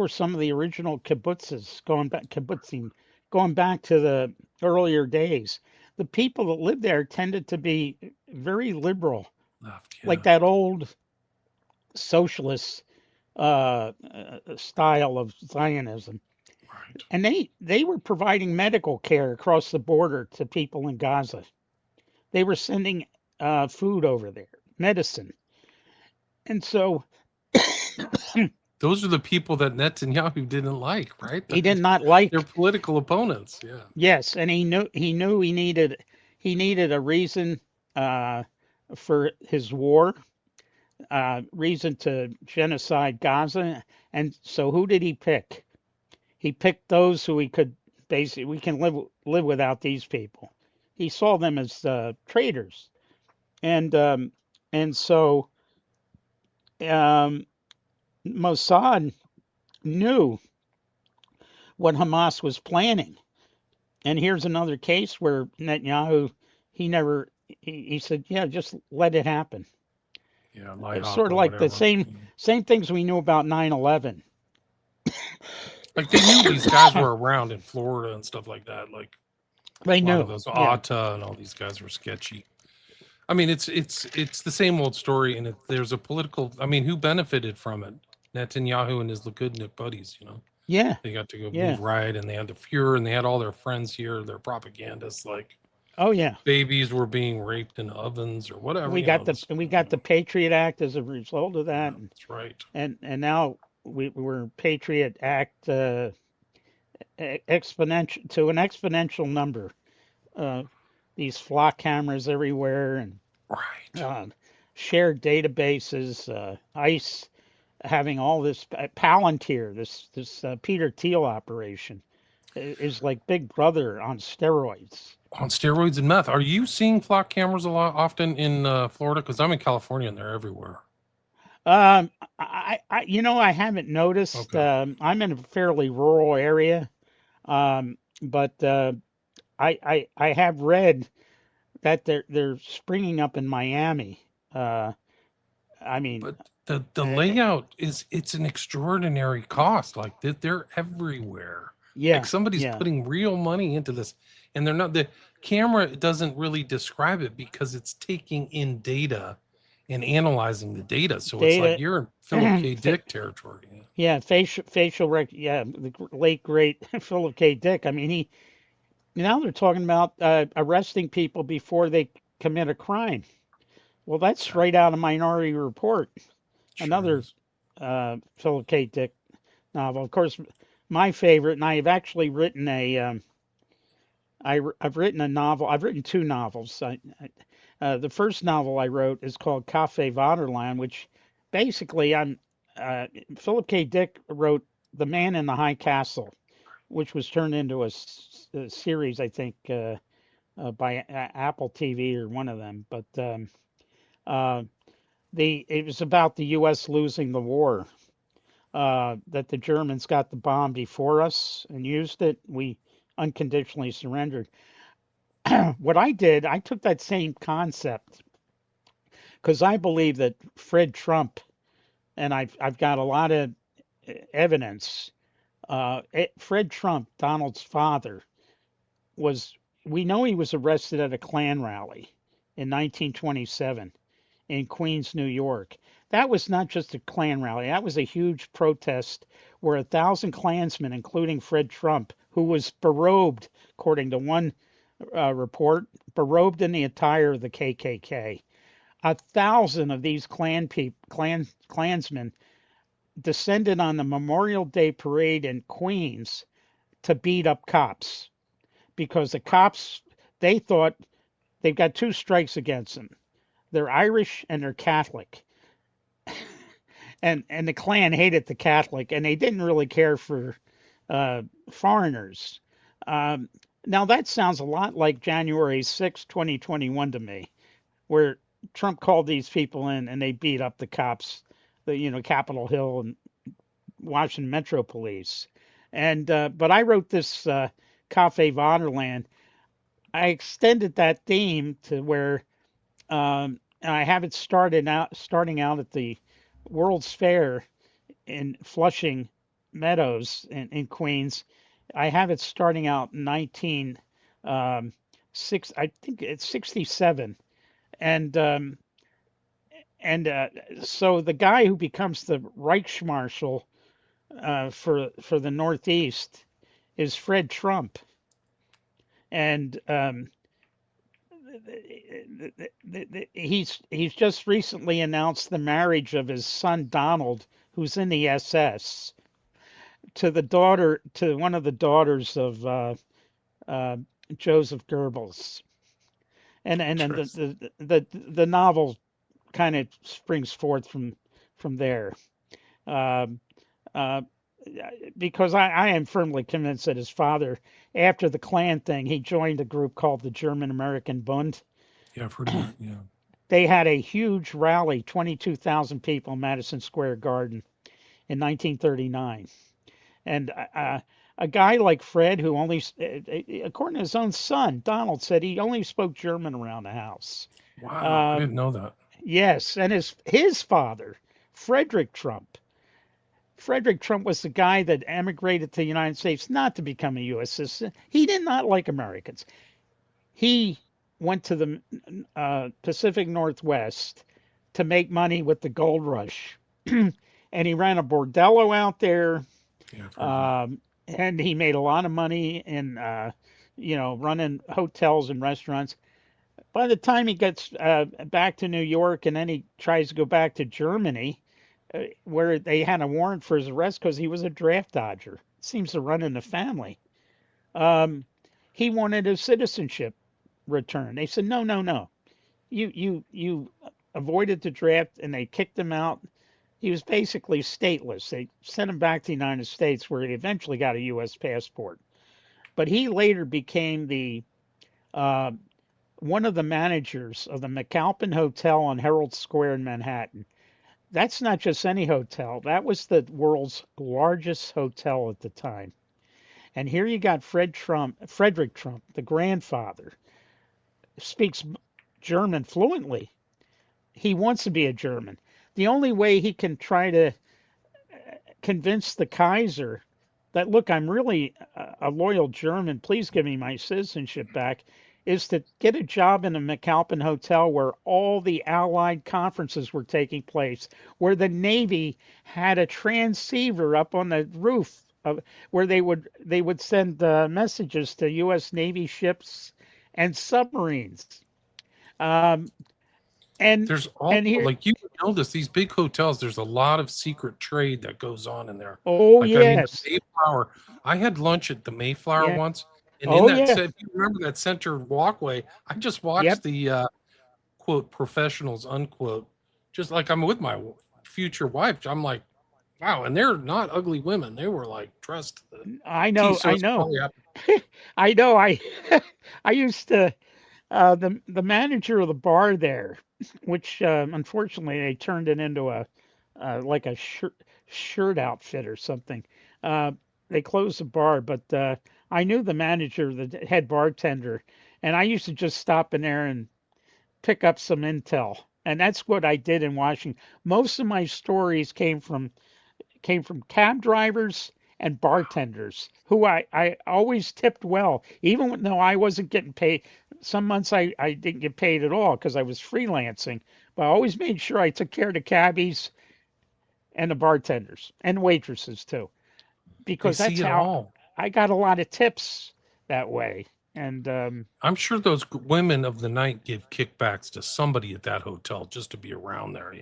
Speaker 2: some of the original kibbutzes kibbutzim going back to the earlier days. The people that lived there tended to be very liberal,
Speaker 1: Left,
Speaker 2: like
Speaker 1: yeah,
Speaker 2: that old socialist style of Zionism.
Speaker 1: right.
Speaker 2: And they were providing medical care across the border to people in Gaza. They were sending food over there, medicine. And so
Speaker 1: Those are the people that Netanyahu didn't like, right?
Speaker 2: he did not like.
Speaker 1: They're political opponents. Yeah,
Speaker 2: Yes, and he knew he needed a reason uh, for his war, reason to genocide Gaza. And so who did he pick? He picked those who he could basically, we can live without these people. He saw them as traitors, and so um, Mossad knew what Hamas was planning. And here's another case where Netanyahu, he never, he said, yeah, just let it happen.
Speaker 1: yeah,
Speaker 2: It's
Speaker 1: Lighthawk
Speaker 2: sort of
Speaker 1: or
Speaker 2: like the
Speaker 1: whatever.
Speaker 2: same things we knew about 9/11.
Speaker 1: Like they knew these guys were around in Florida and stuff like that. Like
Speaker 2: They
Speaker 1: a lot of
Speaker 2: knew,
Speaker 1: those
Speaker 2: yeah.
Speaker 1: Atta and all these guys were sketchy. I mean, it's the same old story, and there's a political. I mean, who benefited from it? Netanyahu and his Likudnik buddies. You know,
Speaker 2: Yeah,
Speaker 1: they got to go
Speaker 2: yeah.
Speaker 1: move right, and they had the Fuhrer, and they had all their friends here, their propagandists. Like
Speaker 2: Oh yeah.
Speaker 1: babies were being raped in ovens or whatever. You know, this.
Speaker 2: We got the Patriot Act as a result of
Speaker 1: Yeah,
Speaker 2: that,
Speaker 1: that's right.
Speaker 2: and now we're Patriot Act exponential to an exponential number. Uh, these flock cameras everywhere and
Speaker 1: Right.
Speaker 2: uh, shared databases, ICE having all this Palantir, this Peter Thiel operation is like Big Brother on steroids.
Speaker 1: On steroids and meth. Are you seeing flock cameras a lot often in Florida? Because I'm in California and they're everywhere.
Speaker 2: Um, I haven't noticed.
Speaker 1: Okay.
Speaker 2: I'm in a fairly rural area, but I have read that they're springing up in Miami. Uh, I mean,
Speaker 1: But the
Speaker 2: uh,
Speaker 1: layout it's an extraordinary cost. Like they're everywhere. Like
Speaker 2: yeah,
Speaker 1: somebody's
Speaker 2: yeah,
Speaker 1: putting real money into this, and they're not. The camera doesn't really describe it because it's taking in data and analyzing the data. So it's like
Speaker 2: data.
Speaker 1: you're in Philip K. Dick territory. Yeah.
Speaker 2: Yeah, yeah, the late great Philip K. Dick. I mean, now they're talking about arresting people before they commit a crime. Well, that's right
Speaker 1: Exactly.
Speaker 2: out of Minority Report,
Speaker 1: Sure
Speaker 2: another
Speaker 1: is.
Speaker 2: Philip K. Dick novel. Of course, my favorite, and I have actually written I've written a novel. I've written two novels. The first novel I wrote is called Cafe Vaterland, which basically uh, Philip K. Dick wrote The Man in the High Castle, which was turned into a series, I think, by Apple TV or one of them. But uh, it was about the U.S. losing the war. That the Germans got the bomb before us and used it. We unconditionally surrendered. What I did, I took that same concept because I believe that Fred Trump, and I've got a lot of evidence. Fred Trump, Donald's father, was we know he was arrested at a Klan rally in 1927 in Queens, New York. That was not just a Klan rally. That was a huge protest where 1,000 Klansmen, including Fred Trump, who was berobed, according to one report, berobed in the attire of the KKK. 1,000 of these Klansmen descended on the Memorial Day parade in Queens to beat up cops because the cops they thought they've got two strikes against them. They're Irish and they're Catholic, and the Klan hated the Catholic, and they didn't really care for uh, foreigners. Um, Now that sounds a lot like January 6, 2021 to me, where Trump called these people in and they beat up the cops, Capitol Hill and Washington Metro Police. And but I wrote this Cafe Vaterland. I extended that theme to where I have it starting out at the World's Fair in Flushing Meadows in Queens. I have it starting out in 19 six. I think it's 67, and so the guy who becomes the Reichsmarshal for the Northeast is Fred Trump, and he's just recently announced the marriage of his son Donald, who's in the SS, to one of the daughters of uh, Joseph Goebbels, and then
Speaker 1: Interesting.
Speaker 2: the novel kind of springs forth from there. Um, uh, because I am firmly convinced that his father, after the Klan thing, he joined a group called the German American Bund.
Speaker 1: Yeah, I've heard of that. Yeah.
Speaker 2: They had a huge rally, 22,000 people in Madison Square Garden in 1939. And a guy like Fred, who only, according to his own son, Donald said he only spoke German around the house.
Speaker 1: Wow, I
Speaker 2: Uh,
Speaker 1: didn't know that.
Speaker 2: yes, and his father, Frederick Trump. Frederick Trump was the guy that emigrated to the United States not to become a U.S. citizen. He did not like Americans. He went to the Pacific Northwest to make money with the gold rush. And he ran a bordello out there,
Speaker 1: Yeah, I've heard of that.
Speaker 2: um, and he made a lot of money in, running hotels and restaurants. By the time he gets back to New York, and then he tries to go back to Germany, where they had a warrant for his arrest because he was a draft dodger. Seems to run in the family. Um, he wanted his citizenship returned. They said, no, no, no. You avoided the draft, and they kicked him out. He was basically stateless. They sent him back to the United States, where he eventually got a U.S. passport. But he later became the uh, one of the managers of the McAlpin Hotel on Herald Square in Manhattan. That's not just any hotel. That was the world's largest hotel at the time. And here you got Frederick Trump, the grandfather, speaks German fluently. He wants to be a German. The only way he can try to convince the Kaiser that, look, I'm really a loyal German, please give me my citizenship back, is to get a job in a McAlpin Hotel where all the Allied conferences were taking place, where the Navy had a transceiver up on the roof of, where they would send messages to U.S. Navy ships and submarines. Um, and
Speaker 1: There's also,
Speaker 2: and here,
Speaker 1: like, you would know this, these big hotels, there's a lot of secret trade that goes on in there.
Speaker 2: oh
Speaker 1: Like, I mean,
Speaker 2: yes,
Speaker 1: the Mayflower, I had lunch at the Mayflower
Speaker 2: yeah,
Speaker 1: once, and in
Speaker 2: oh
Speaker 1: that
Speaker 2: yeah,
Speaker 1: set, if you remember that center walkway, I just
Speaker 2: yep.
Speaker 1: watched the quote professionals unquote, just like I'm with my future wife. I'm like, wow, and they're not ugly women. They were like dressed to the
Speaker 2: I
Speaker 1: T.
Speaker 2: know,
Speaker 1: So
Speaker 2: I
Speaker 1: it's
Speaker 2: know,
Speaker 1: probably
Speaker 2: I know. I I used to the manager of the bar there, which unfortunately they turned it into a like a shirt outfit or something. Uh, they closed the bar, but I knew the manager, the head bartender, and I used to just stop in there and pick up some intel. And that's what I did in Washington. Most of my stories came from cab drivers and bartenders who I always tipped well, even though I wasn't getting paid. Some months I didn't get paid at all because I was freelancing, but I always made sure I took care of the cabbies and the bartenders and waitresses too,
Speaker 1: they
Speaker 2: because that's
Speaker 1: see it
Speaker 2: how
Speaker 1: all.
Speaker 2: I got a lot of tips that way. And
Speaker 1: I'm sure those women of the night give kickbacks to somebody at that hotel just to be around there.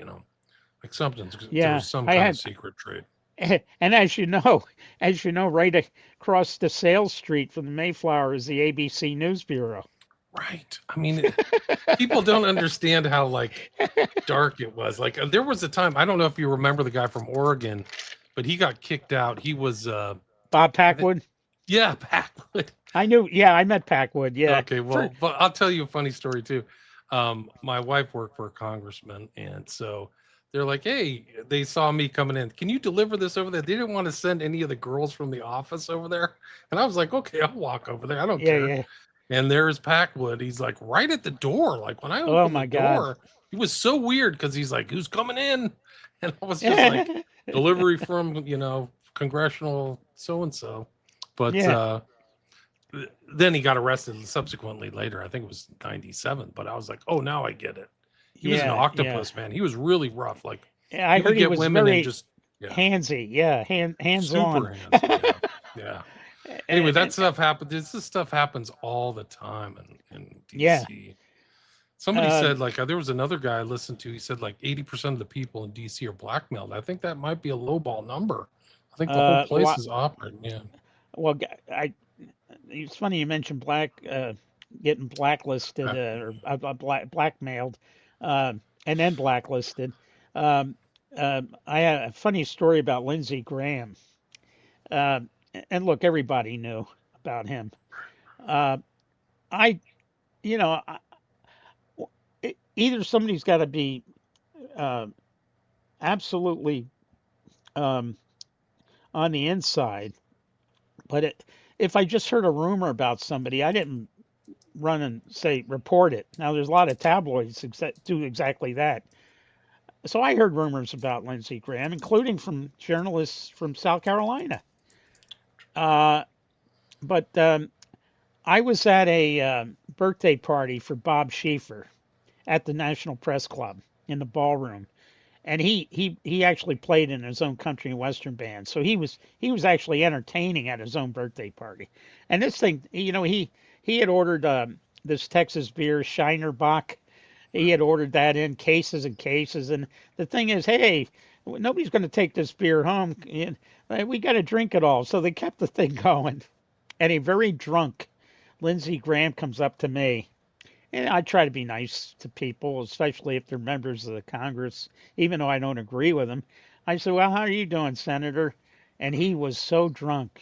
Speaker 1: Like something. There
Speaker 2: yeah,
Speaker 1: was some
Speaker 2: I
Speaker 1: kind of
Speaker 2: had,
Speaker 1: secret trade.
Speaker 2: and as you know, right across the Sales Street from the Mayflower is the ABC News Bureau.
Speaker 1: Right. I mean, people don't understand how like dark it was. Like there was a time, I don't know if you remember the guy from Oregon, but he got kicked out. He was
Speaker 2: Bob
Speaker 1: I think
Speaker 2: Packwood.
Speaker 1: yeah, Packwood.
Speaker 2: I knew. Yeah, I met Packwood. Yeah,
Speaker 1: Okay,
Speaker 2: for
Speaker 1: well, but I'll tell you a funny story too. My wife worked for a congressman, and so they're like, "Hey," they saw me coming in. Can you deliver this over there? They didn't want to send any of the girls from the office over there, and I was like, "Okay, I'll walk over there. I don't
Speaker 2: yeah,
Speaker 1: care."
Speaker 2: yeah.
Speaker 1: And there's Packwood. He's like right at the door. Like when I
Speaker 2: Oh
Speaker 1: opened the
Speaker 2: my God.
Speaker 1: door, it was so weird because he's like, "Who's coming in?" And I was just like, "Delivery from congressional so and so." But
Speaker 2: Yeah,
Speaker 1: then he got arrested subsequently later. I think it was 97. But I was like, "Oh, now I get it." He was an
Speaker 2: yeah, yeah.
Speaker 1: octopus, man. He was really rough. Like
Speaker 2: Yeah, I
Speaker 1: he would
Speaker 2: heard he
Speaker 1: get
Speaker 2: was
Speaker 1: women and
Speaker 2: very
Speaker 1: just yeah,
Speaker 2: handsy. Yeah, hands
Speaker 1: super
Speaker 2: on.
Speaker 1: handsy. Yeah, yeah. Anyway, that
Speaker 2: And
Speaker 1: stuff happens. This stuff happens all the time in
Speaker 2: yeah,
Speaker 1: DC. Somebody
Speaker 2: um,
Speaker 1: said like there was another guy I listened to. He said like 80% of the people in DC are blackmailed. I think that might be a lowball number. I think the whole
Speaker 2: well,
Speaker 1: place is operating. Yeah,
Speaker 2: well, I. It's funny you mentioned getting blacklisted or blackmailed, and then blacklisted. Um, I had a funny story about Lindsey Graham. Uh, and look, everybody knew about him. Uh, I, you know, either somebody's got to be uh, absolutely um, on the inside, but if I just heard a rumor about somebody, I didn't run and say report it. Now there's a lot of tabloids do exactly that. So I heard rumors about Lindsey Graham, including from journalists from South Carolina. Uh, but I was at a birthday party for Bob Schieffer at the National Press Club in the ballroom, and he actually played in his own country and western band, so he was actually entertaining at his own birthday party. And this thing, he had ordered this Texas beer Shiner Bock. He had ordered that in cases and cases, and the thing is, hey, nobody's going to take this beer home. We got to drink it all, so they kept the thing going. And a very drunk Lindsey Graham comes up to me, and I try to be nice to people, especially if they're members of the Congress, even though I don't agree with them. I said, "Well, how are you doing, Senator?" And he was so drunk.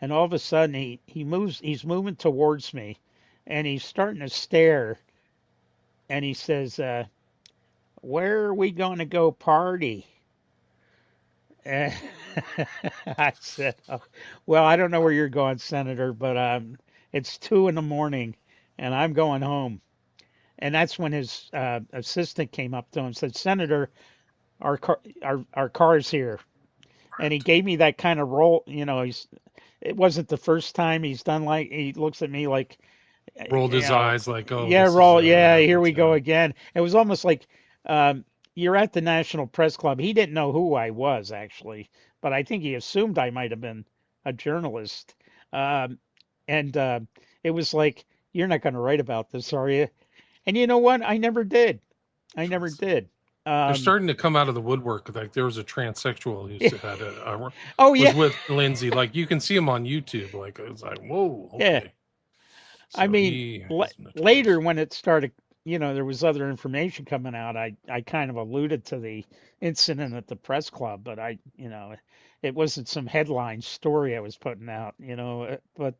Speaker 2: And all of a sudden he's moving towards me and he's starting to stare and he says, "Where are we going to go party?" And I said, "Oh, well, I don't know where you're going, Senator, but it's 2 in the morning and I'm going home." And that's when his assistant came up to him and said, "Senator, our car's here." And he
Speaker 1: right.
Speaker 2: gave me that kind of roll. It wasn't the first time he's done like he looks at me like,
Speaker 1: Rolled his eyes like, "Oh,
Speaker 2: yeah,
Speaker 1: this is
Speaker 2: roll,
Speaker 1: what
Speaker 2: yeah, here
Speaker 1: happens."
Speaker 2: we go
Speaker 1: Yeah.
Speaker 2: again. It was almost like you're at the National Press Club. He didn't know who I was actually, but I think he assumed I might have been a journalist. Um, and it was like, "You're not going to write about this, are you?" And you know what? I never did. I never did.
Speaker 1: They're
Speaker 2: Um,
Speaker 1: starting to come out of the woodwork. Like there was a transsexual who had
Speaker 2: oh
Speaker 1: was
Speaker 2: yeah,
Speaker 1: with Lindsay. Like you can see him on YouTube. Like it's like, whoa,
Speaker 2: yeah.
Speaker 1: okay.
Speaker 2: I
Speaker 1: So
Speaker 2: mean,
Speaker 1: he is
Speaker 2: later
Speaker 1: notorious.
Speaker 2: when it started, there was other information coming out. I kind of alluded to the incident at the press club, but it wasn't some headline story I was putting out. But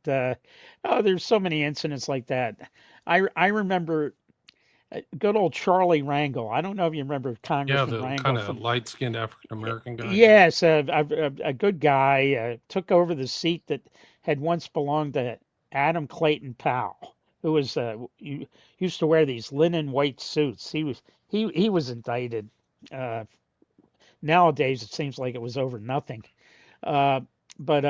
Speaker 2: oh, there's so many incidents like that. I remember good old Charlie Rangel. I don't know if you remember
Speaker 1: Yeah,
Speaker 2: Congressman
Speaker 1: the kind
Speaker 2: Rangel
Speaker 1: of
Speaker 2: from.
Speaker 1: light skinned African American guy. Yeah.
Speaker 2: Yes, a good guy took over the seat that had once belonged to Adam Clayton Powell, who was used to wear these linen white suits. He was indicted. Uh, Nowadays, it seems like it was over nothing. Uh, but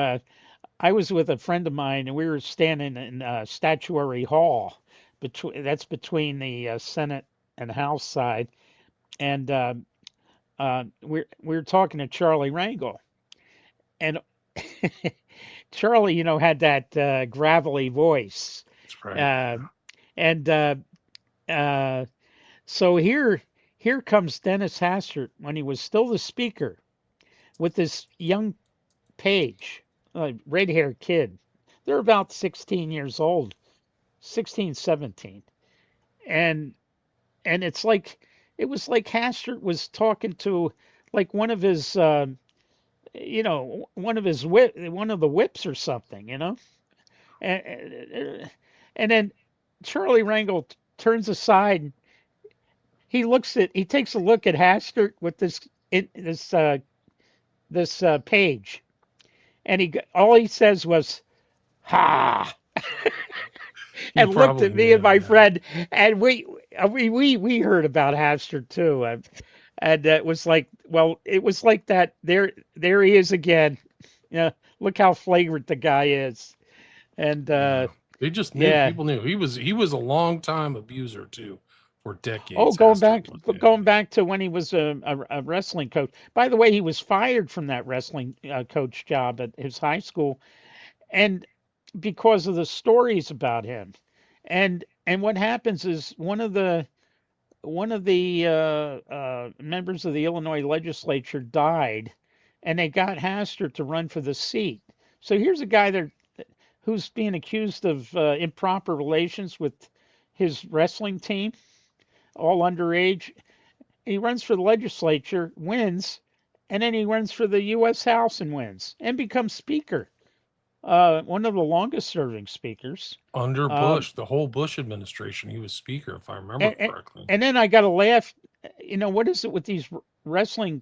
Speaker 2: I was with a friend of mine, and we were standing in Statuary Hall. Between the Senate and House side, and we're talking to Charlie Rangel, and Charlie, had that gravelly voice,
Speaker 1: That's right.
Speaker 2: uh, and uh, so here comes Dennis Hastert when he was still the speaker with this young page, red-haired kid. They're about 16 years old, 16, 17, and it was like Hastert was talking to like one of his one of the whips or something. And, and then Charlie Rangel turns aside. He takes a look at Hastert with this page, and all he says was "Ha,"
Speaker 1: He
Speaker 2: and looked
Speaker 1: probably
Speaker 2: at me and
Speaker 1: knew.
Speaker 2: my
Speaker 1: Yeah.
Speaker 2: friend, and we heard about Hastert too, and it was like, well, it was like that. There he is again. Yeah, look how flagrant the guy is, and
Speaker 1: Yeah. They just knew.
Speaker 2: yeah.
Speaker 1: People knew. He was a long time abuser too, for
Speaker 2: Oh,
Speaker 1: decades. Hastert was. Yeah.
Speaker 2: going back to when he was a wrestling coach. By the way, he was fired from that wrestling coach job at his high school, and because of the stories about him, and what happens is one of the members of the Illinois legislature died, and they got Hastert to run for the seat. So here's a guy who's being accused of improper relations with his wrestling team, all underage. He runs for the legislature, wins, and then he runs for the U.S. House and wins, and becomes speaker. One of the longest serving speakers.
Speaker 1: Under
Speaker 2: Um,
Speaker 1: Bush, the whole Bush administration, he was speaker, if I remember
Speaker 2: and, and,
Speaker 1: correctly.
Speaker 2: and then I got to laugh. What is it with these wrestling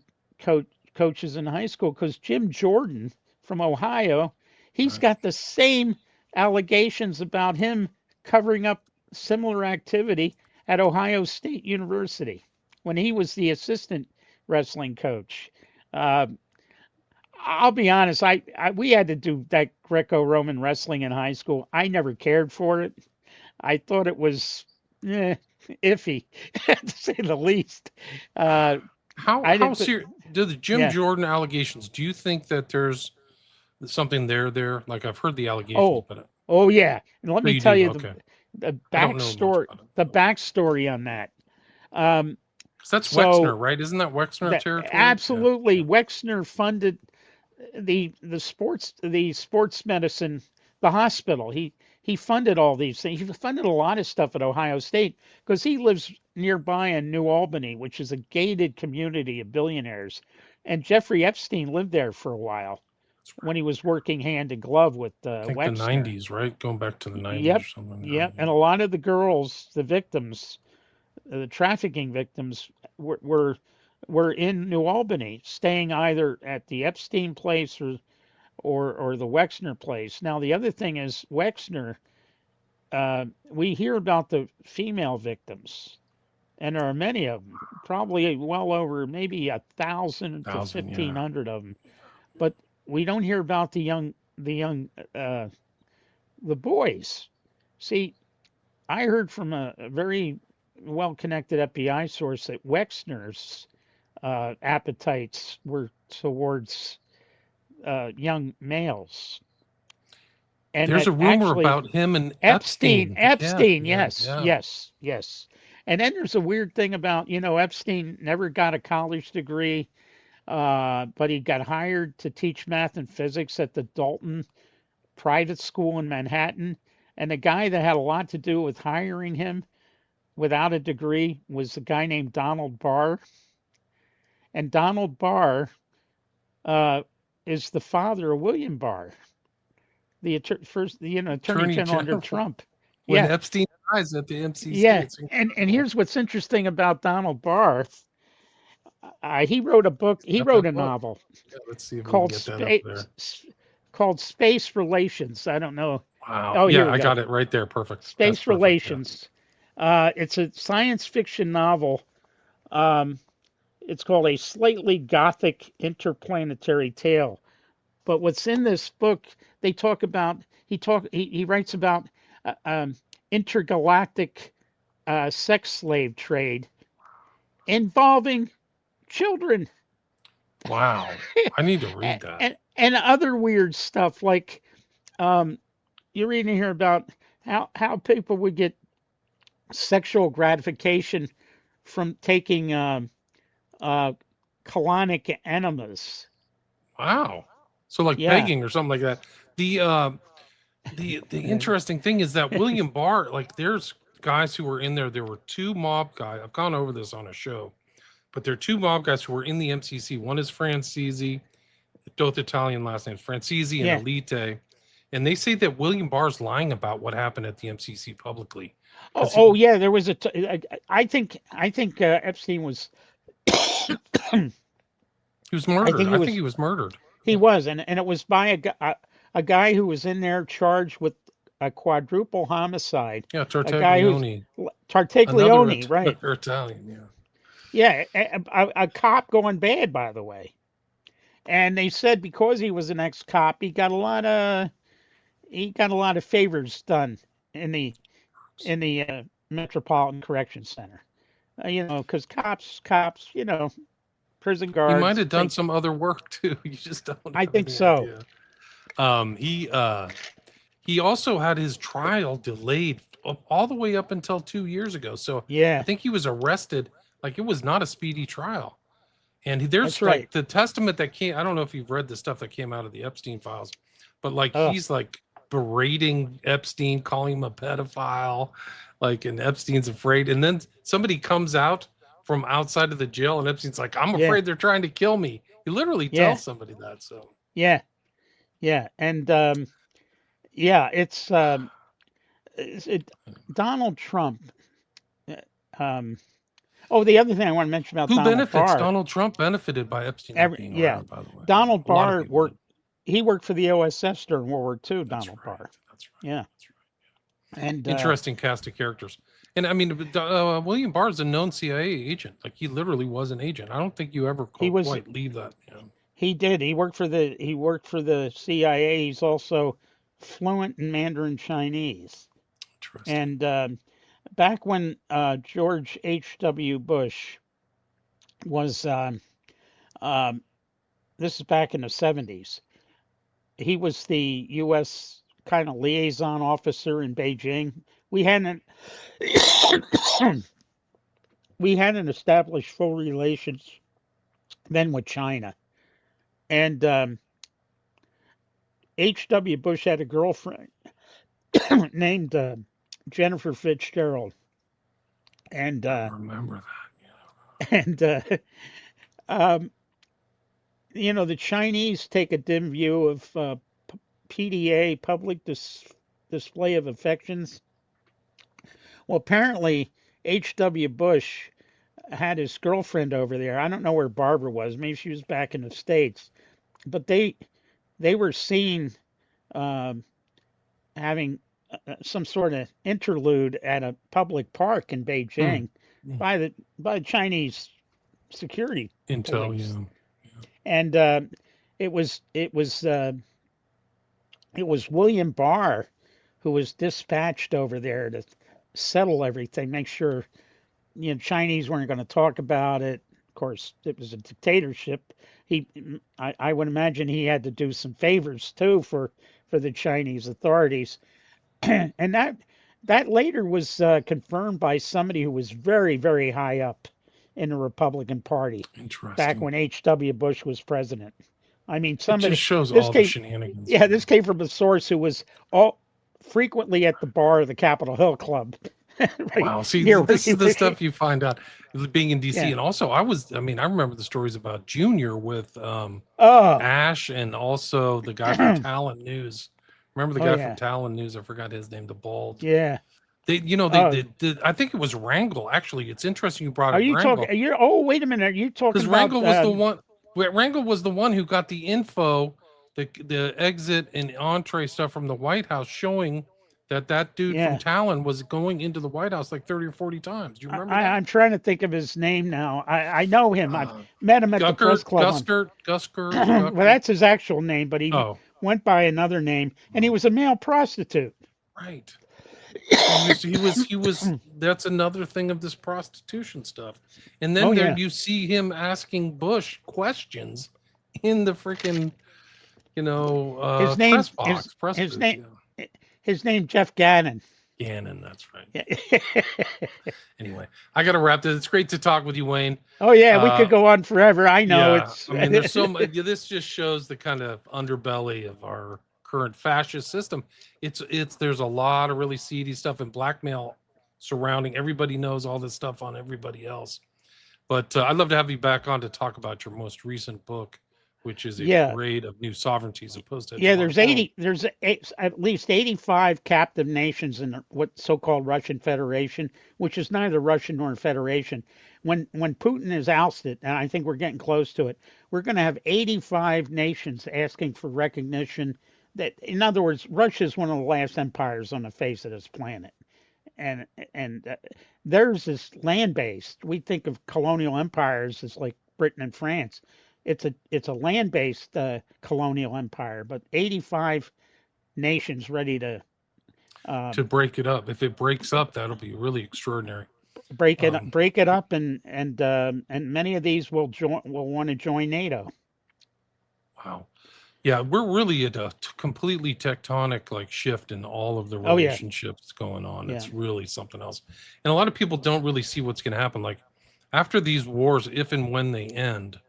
Speaker 2: coaches in high school? Because Jim Jordan from Ohio, he's
Speaker 1: Right.
Speaker 2: got the same allegations about him covering up similar activity at Ohio State University when he was the assistant wrestling coach. Uh, I'll be honest, we had to do that Greco-Roman wrestling in high school. I never cared for it. I thought it was eh, iffy, to say the least. Uh,
Speaker 1: How
Speaker 2: I
Speaker 1: how
Speaker 2: didn't.
Speaker 1: serious do the Jim
Speaker 2: Yeah.
Speaker 1: Jordan allegations? Do you think that there's something there? Like I've heard the allegations,
Speaker 2: Oh,
Speaker 1: but
Speaker 2: oh yeah. And let
Speaker 1: oh,
Speaker 2: me
Speaker 1: you
Speaker 2: tell
Speaker 1: do.
Speaker 2: you
Speaker 1: Okay,
Speaker 2: the
Speaker 1: I don't know much
Speaker 2: backstory.
Speaker 1: about it.
Speaker 2: The backstory on that. Um,
Speaker 1: Because that's
Speaker 2: so
Speaker 1: Wexner, right? Isn't that Wexner
Speaker 2: that
Speaker 1: territory? Yeah,
Speaker 2: absolutely
Speaker 1: yeah.
Speaker 2: Wexner funded the sports medicine, the hospital. He funded all these things. He funded a lot of stuff at Ohio State because he lives nearby in New Albany, which is a gated community of billionaires. And Jeffrey Epstein lived there for a while
Speaker 1: That's
Speaker 2: when
Speaker 1: right.
Speaker 2: he was working hand in glove with
Speaker 1: I think the
Speaker 2: Wexner.
Speaker 1: '90s, right? Going back to the '90s
Speaker 2: Yep,
Speaker 1: or something. Right?
Speaker 2: yep. And
Speaker 1: Yeah.
Speaker 2: a lot of the girls, the victims, the trafficking victims, were in New Albany, staying either at the Epstein place or the Wexner place. Now the other thing is Wexner. We hear about the female victims, and there are many of them, probably well over maybe 1,000 to
Speaker 1: Thousand.
Speaker 2: fifteen
Speaker 1: Yeah.
Speaker 2: hundred of them. But we don't hear about the young, the boys. See, I heard from a very well-connected FBI source that Wexner's appetites were towards young males, and
Speaker 1: There's
Speaker 2: that
Speaker 1: a rumor
Speaker 2: actually
Speaker 1: about him and
Speaker 2: Epstein,
Speaker 1: Epstein. Yeah,
Speaker 2: Epstein,
Speaker 1: yeah,
Speaker 2: yes,
Speaker 1: yeah.
Speaker 2: yes, yes. And then there's a weird thing about, Epstein never got a college degree, but he got hired to teach math and physics at the Dalton private school in Manhattan. And the guy that had a lot to do with hiring him without a degree was a guy named Donald Barr. And Donald Barr uh, is the father of William Barr, the first, Attorney
Speaker 1: Attorney
Speaker 2: General under
Speaker 1: General.
Speaker 2: Trump.
Speaker 1: When
Speaker 2: Yeah,
Speaker 1: Epstein dies at the MCC,
Speaker 2: yeah.
Speaker 1: it's
Speaker 2: And
Speaker 1: incredible.
Speaker 2: here's what's interesting about Donald Barr. He wrote a book. He
Speaker 1: Got that
Speaker 2: wrote a
Speaker 1: book.
Speaker 2: novel
Speaker 1: Yeah, let's see if we can
Speaker 2: called
Speaker 1: get that up there.
Speaker 2: Space Relations. I don't know.
Speaker 1: Wow.
Speaker 2: Oh, here
Speaker 1: Yeah,
Speaker 2: we
Speaker 1: I
Speaker 2: go.
Speaker 1: got it right there. Perfect. That's
Speaker 2: Space
Speaker 1: perfect. Yeah.
Speaker 2: Relations. It's a science fiction novel. Um, it's called A Slightly Gothic Interplanetary Tale. But what's in this book, they talk about. He writes about uh, um, intergalactic sex slave trade involving children.
Speaker 1: Wow. I need to read that.
Speaker 2: And other weird stuff like you're reading here about how people would get sexual gratification from taking uh, colonic enemas.
Speaker 1: Wow. So like
Speaker 2: Yeah.
Speaker 1: pegging or something like that. The uh the interesting thing is that William Barr, like there's guys who were in there. There were two mob guys. I've gone over this on a show, but there are two mob guys who were in the MCC. One is Francisi, both Italian last names, Francisi and
Speaker 2: Yeah.
Speaker 1: Elite. And they say that William Barr's lying about what happened at the MCC publicly.
Speaker 2: Oh,
Speaker 1: Because
Speaker 2: oh yeah. There was I think Epstein was. I
Speaker 1: he was murdered.
Speaker 2: think he
Speaker 1: I think
Speaker 2: was.
Speaker 1: he was murdered.
Speaker 2: He
Speaker 1: Yeah.
Speaker 2: was, and it was by a guy who was in there charged with a quadruple homicide.
Speaker 1: Yeah,
Speaker 2: A guy who's
Speaker 1: Tartaglione. Another
Speaker 2: Tartaglione, right?
Speaker 1: Italian, yeah.
Speaker 2: Yeah, a cop going bad, by the way. And they said because he was an ex-cop, he got a lot of favors done in the Metropolitan Correction Center. Because cops, prison
Speaker 1: He might
Speaker 2: guards,
Speaker 1: have done some other work too. You just don't
Speaker 2: I
Speaker 1: have
Speaker 2: think
Speaker 1: any
Speaker 2: so.
Speaker 1: idea. He also had his trial delayed all the way up until 2 years ago. So I
Speaker 2: Yeah,
Speaker 1: think he was arrested. Like it was not a speedy trial. And there's
Speaker 2: that's right.
Speaker 1: like the testament that came. I don't know if you've read the stuff that came out of the Epstein files, but like
Speaker 2: Oh,
Speaker 1: he's like berating Epstein, calling him a pedophile, like, and Epstein's afraid. And then somebody comes out from outside of the jail, and Epstein's like, "I'm
Speaker 2: yeah,
Speaker 1: afraid they're trying to kill me." He literally
Speaker 2: yeah,
Speaker 1: tells somebody that. So
Speaker 2: yeah, yeah. And yeah, Donald Trump. uh, Um, oh, the other thing I want to mention about
Speaker 1: who
Speaker 2: Donald
Speaker 1: benefits?
Speaker 2: Barr.
Speaker 1: Donald Trump benefited by Epstein not being
Speaker 2: Yeah,
Speaker 1: around. By the way,
Speaker 2: Donald
Speaker 1: a lot of
Speaker 2: Barr
Speaker 1: people did.
Speaker 2: worked. He worked for the OSS during World War II.
Speaker 1: That's
Speaker 2: Donald
Speaker 1: right.
Speaker 2: Barr.
Speaker 1: That's right.
Speaker 2: Yeah,
Speaker 1: That's right.
Speaker 2: and
Speaker 1: Interesting cast of characters. And I mean, William Barr is a known CIA agent. Like he literally was an agent. I don't think you ever
Speaker 2: he was.
Speaker 1: quite leave that. You know.
Speaker 2: He did. He worked for the CIA. He's also fluent in Mandarin Chinese.
Speaker 1: Interesting.
Speaker 2: And back when George H.W. Bush was, this is back in the 70s, he was the U.S. kind of liaison officer in Beijing. We hadn't we hadn't established full relations then with China, and H.W. Bush had a girlfriend named Jennifer Fitzgerald, and
Speaker 1: I remember that.
Speaker 2: and um, the Chinese take a dim view of PDA, public display of affections. Well, apparently H.W. Bush had his girlfriend over there. I don't know where Barbara was. Maybe she was back in the States. But they were seen um, having some sort of interlude at a public park in
Speaker 1: Yeah.
Speaker 2: Beijing
Speaker 1: Hmm.
Speaker 2: by Chinese security
Speaker 1: Intel,
Speaker 2: police.
Speaker 1: yeah.
Speaker 2: And it was it was uh, it was William Barr who was dispatched over there to settle everything, make sure Chinese weren't going to talk about it. Of course, it was a dictatorship. He, I would imagine he had to do some favors too for the Chinese authorities, and that later was confirmed by somebody who was very, very high up in the Republican Party back
Speaker 1: Interesting.
Speaker 2: when H.W. Bush was president. I mean,
Speaker 1: It just
Speaker 2: somebody
Speaker 1: shows
Speaker 2: this
Speaker 1: all the
Speaker 2: came,
Speaker 1: shenanigans.
Speaker 2: yeah, this came from a source who was all frequently at the bar of the Capitol Hill Club, right
Speaker 1: Wow. See,
Speaker 2: near where
Speaker 1: this is
Speaker 2: you,
Speaker 1: the stuff you find out being in DC.
Speaker 2: yeah.
Speaker 1: And also, I mean, I remember the stories about Junior with
Speaker 2: Oh,
Speaker 1: Ash and also the guy from Talent News. Remember the
Speaker 2: oh
Speaker 1: guy from
Speaker 2: yeah,
Speaker 1: Talent News? I forgot his name, the bald.
Speaker 2: yeah.
Speaker 1: They
Speaker 2: Oh,
Speaker 1: I think it was Wrangle. Actually, it's interesting you brought
Speaker 2: are
Speaker 1: up
Speaker 2: you
Speaker 1: Wrangle
Speaker 2: talking? You're oh, wait a minute. Are you talking
Speaker 1: because
Speaker 2: about?
Speaker 1: Wrangle was the one who got the info, the exit and entree stuff from the White House, showing that that dude from
Speaker 2: Yeah,
Speaker 1: Talon was going into the White House like 30 or 40 times. Do you remember that?
Speaker 2: I'm trying to think of his name now. I know him. I've
Speaker 1: Uh,
Speaker 2: met him at the press
Speaker 1: Gucker,
Speaker 2: club on.
Speaker 1: Gusker, Gusker,
Speaker 2: Well,
Speaker 1: Gucker.
Speaker 2: that's his actual name, but he
Speaker 1: Oh,
Speaker 2: went by another name, and he
Speaker 1: oh,
Speaker 2: was a male prostitute.
Speaker 1: right. He was. That's another thing of this prostitution stuff. And
Speaker 2: Oh
Speaker 1: then there
Speaker 2: yeah,
Speaker 1: you see him asking Bush questions in the freaking
Speaker 2: his name
Speaker 1: press box, press
Speaker 2: his
Speaker 1: booth.
Speaker 2: name
Speaker 1: Yeah,
Speaker 2: his name Jeff Gannon.
Speaker 1: Gannon. That's right.
Speaker 2: Yeah.
Speaker 1: Anyway, I got to wrap this. It's great to talk with you, Wayne.
Speaker 2: Oh yeah, we
Speaker 1: Uh,
Speaker 2: could go on forever. I know
Speaker 1: yeah,
Speaker 2: it's
Speaker 1: I mean, there's so much. This just shows the kind of underbelly of our current fascist system. It's there's a lot of really seedy stuff and blackmail surrounding. Everybody knows all this stuff on everybody else. But I'd love to have you back on to talk about your most recent book, which is a
Speaker 2: yeah.
Speaker 1: parade of new sovereignties, a
Speaker 2: Yeah,
Speaker 1: post-hegemonic
Speaker 2: there's
Speaker 1: world.
Speaker 2: 80 there's at least 85 captive nations in what so-called Russian Federation, which is neither Russian nor Federation. When Putin is ousted, and I think we're getting close to it, we're going to have 85 nations asking for recognition that, in other words, Russia is one of the last empires on the face of this planet. And and theirs is land-based. We think of colonial empires as like Britain and France. It's a land-based colonial empire, but 85 nations ready to
Speaker 1: To
Speaker 2: um,
Speaker 1: break it up. If it breaks up, that'll be really extraordinary. Um,
Speaker 2: break it up, and many of these will want to join NATO.
Speaker 1: wow. Yeah, we're really at a completely tectonic like shift in all of the
Speaker 2: Oh yeah,
Speaker 1: relationships going on.
Speaker 2: yeah.
Speaker 1: It's really something else. And a lot of people don't really see what's going to happen. Like after these wars, if and when they end,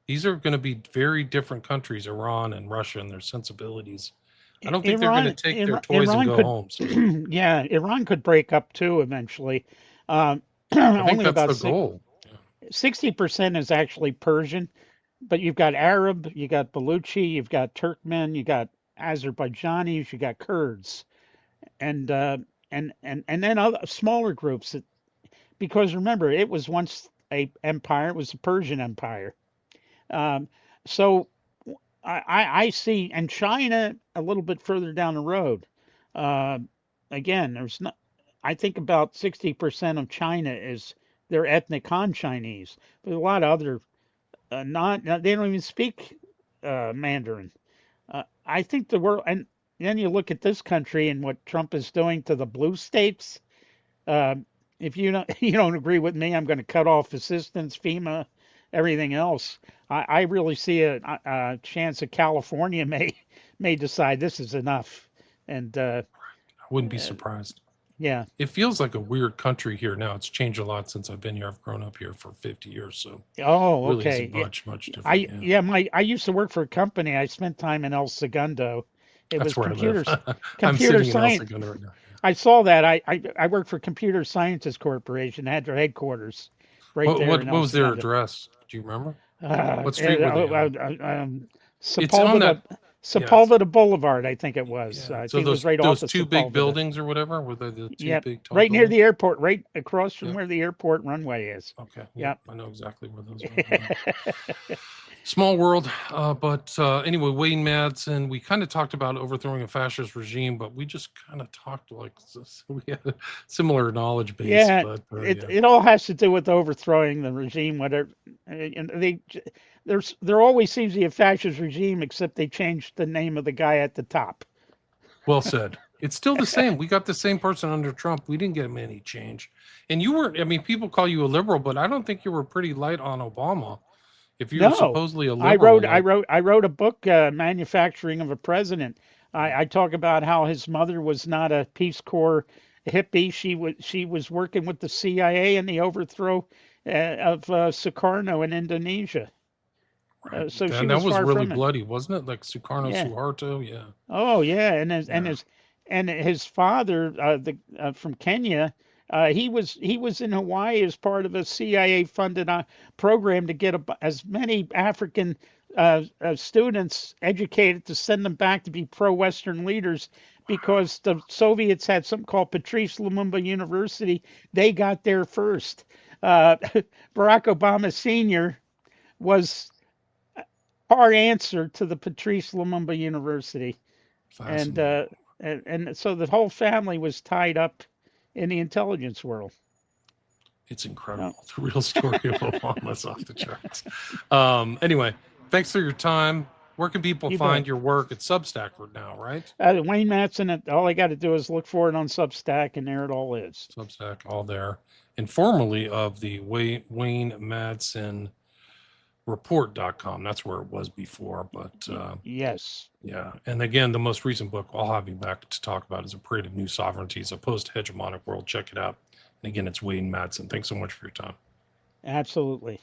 Speaker 1: these are going to be very different countries, Iran and Russia, and their sensibilities. I don't think they're going to take their toys and
Speaker 2: Iran
Speaker 1: go
Speaker 2: could,
Speaker 1: home, so to speak.
Speaker 2: yeah, Iran could break up too eventually. Um,
Speaker 1: I think
Speaker 2: only
Speaker 1: that's
Speaker 2: about
Speaker 1: the goal. Yeah.
Speaker 2: 60% is actually Persian, but you've got Arab, you got Baluchi, you've got Turkmen, you got Azerbaijanis, you got Kurds, and and then other smaller groups. Because remember, it was once a empire. It was the Persian Empire. Um, so I see, and China a little bit further down the road. Uh, Again, there's not. I think about 60% of China is their ethnic Han Chinese, but a lot of other not. They don't even speak Mandarin. I think the world, and then you look at this country and what Trump is doing to the blue states. Uh, if you don't you don't agree with me, I'm going to cut off assistance, FEMA, everything else. I really see a chance that California may decide this is enough, and
Speaker 1: I wouldn't be
Speaker 2: uh,
Speaker 1: surprised.
Speaker 2: yeah.
Speaker 1: It feels like a weird country here now. It's changed a lot since I've been here. I've grown up here for 50 years, so
Speaker 2: Oh,
Speaker 1: really is
Speaker 2: okay. Yeah,
Speaker 1: much, much different. Yeah.
Speaker 2: I used to work for a company. I spent time in El Segundo. It
Speaker 1: That's
Speaker 2: was
Speaker 1: where I live. I'm
Speaker 2: computer
Speaker 1: sitting in El
Speaker 2: science.
Speaker 1: Segundo right now.
Speaker 2: I saw that. I worked for Computer Sciences Corporation. Had their headquarters right there in
Speaker 1: What
Speaker 2: El
Speaker 1: was their
Speaker 2: Segundo.
Speaker 1: address? Do you remember?
Speaker 2: Uh,
Speaker 1: What
Speaker 2: uh,
Speaker 1: street were they on? It's on that.
Speaker 2: Sepulveda,
Speaker 1: Yeah, it's
Speaker 2: Sepulveda Boulevard, I think it was.
Speaker 1: yeah.
Speaker 2: I
Speaker 1: So
Speaker 2: think it was right off
Speaker 1: those
Speaker 2: of
Speaker 1: two big
Speaker 2: Sepulveda.
Speaker 1: buildings or whatever were they the two
Speaker 2: Yep,
Speaker 1: big tall
Speaker 2: right near the
Speaker 1: buildings?
Speaker 2: airport, right across from
Speaker 1: Yeah.
Speaker 2: where the airport runway is.
Speaker 1: Okay. Yeah,
Speaker 2: Yep.
Speaker 1: I know exactly where those are. Yeah. Small world, but anyway, Wayne Madsen. We kind of talked about overthrowing a fascist regime, but we just kind of talked like we had a similar knowledge base.
Speaker 2: Yeah,
Speaker 1: But yeah,
Speaker 2: it all has to do with overthrowing the regime. Whatever, and there always seems to be a fascist regime, except they changed the name of the guy at the top.
Speaker 1: well said. It's still the same. We got the same person under Trump. We didn't get any change. And you weren't. I mean, people call you a liberal, but I don't think you were pretty light on Obama. If you're
Speaker 2: No,
Speaker 1: supposedly a liberal, like
Speaker 2: I wrote a book, Manufacturing of a President. I talk about how his mother was not a Peace Corps hippie. She was working with the CIA in the overthrow of Sukarno in Indonesia.
Speaker 1: Right.
Speaker 2: So she
Speaker 1: And that
Speaker 2: was
Speaker 1: was
Speaker 2: far
Speaker 1: really
Speaker 2: from it.
Speaker 1: bloody, wasn't it? Like Sukarno
Speaker 2: Yeah.
Speaker 1: Suharto. Yeah.
Speaker 2: Oh yeah, and his and
Speaker 1: Yeah.
Speaker 2: his and his father, the from Kenya, he was in Hawaii as part of a CIA funded program to get as many African students educated to send them back to be pro-Western leaders because the Soviets had something called Patrice Lumumba University. They got there first. Uh, Barack Obama Sr. was our answer to the Patrice Lumumba University and
Speaker 1: Fascinating.
Speaker 2: uh, and so the whole family was tied up in the intelligence world.
Speaker 1: It's
Speaker 2: Oh,
Speaker 1: incredible. The real story of Obama's off the charts. Anyway, thanks for your time. Where can people
Speaker 2: you
Speaker 1: find
Speaker 2: bet.
Speaker 1: your work at Substack now, right?
Speaker 2: Wayne Madsen. All I got to do is look for it on Substack, and there it all is.
Speaker 1: Substack, all there. And formerly of the Wayne Madsen report.com. That's where it was before. But
Speaker 2: Yes,
Speaker 1: yeah. And again, the most recent book I'll have you back to talk about is A Parade of New Sovereignties, a post-hegemonic world. Check it out. And again, it's Wayne Madsen. Thanks so much for your time.
Speaker 2: absolutely.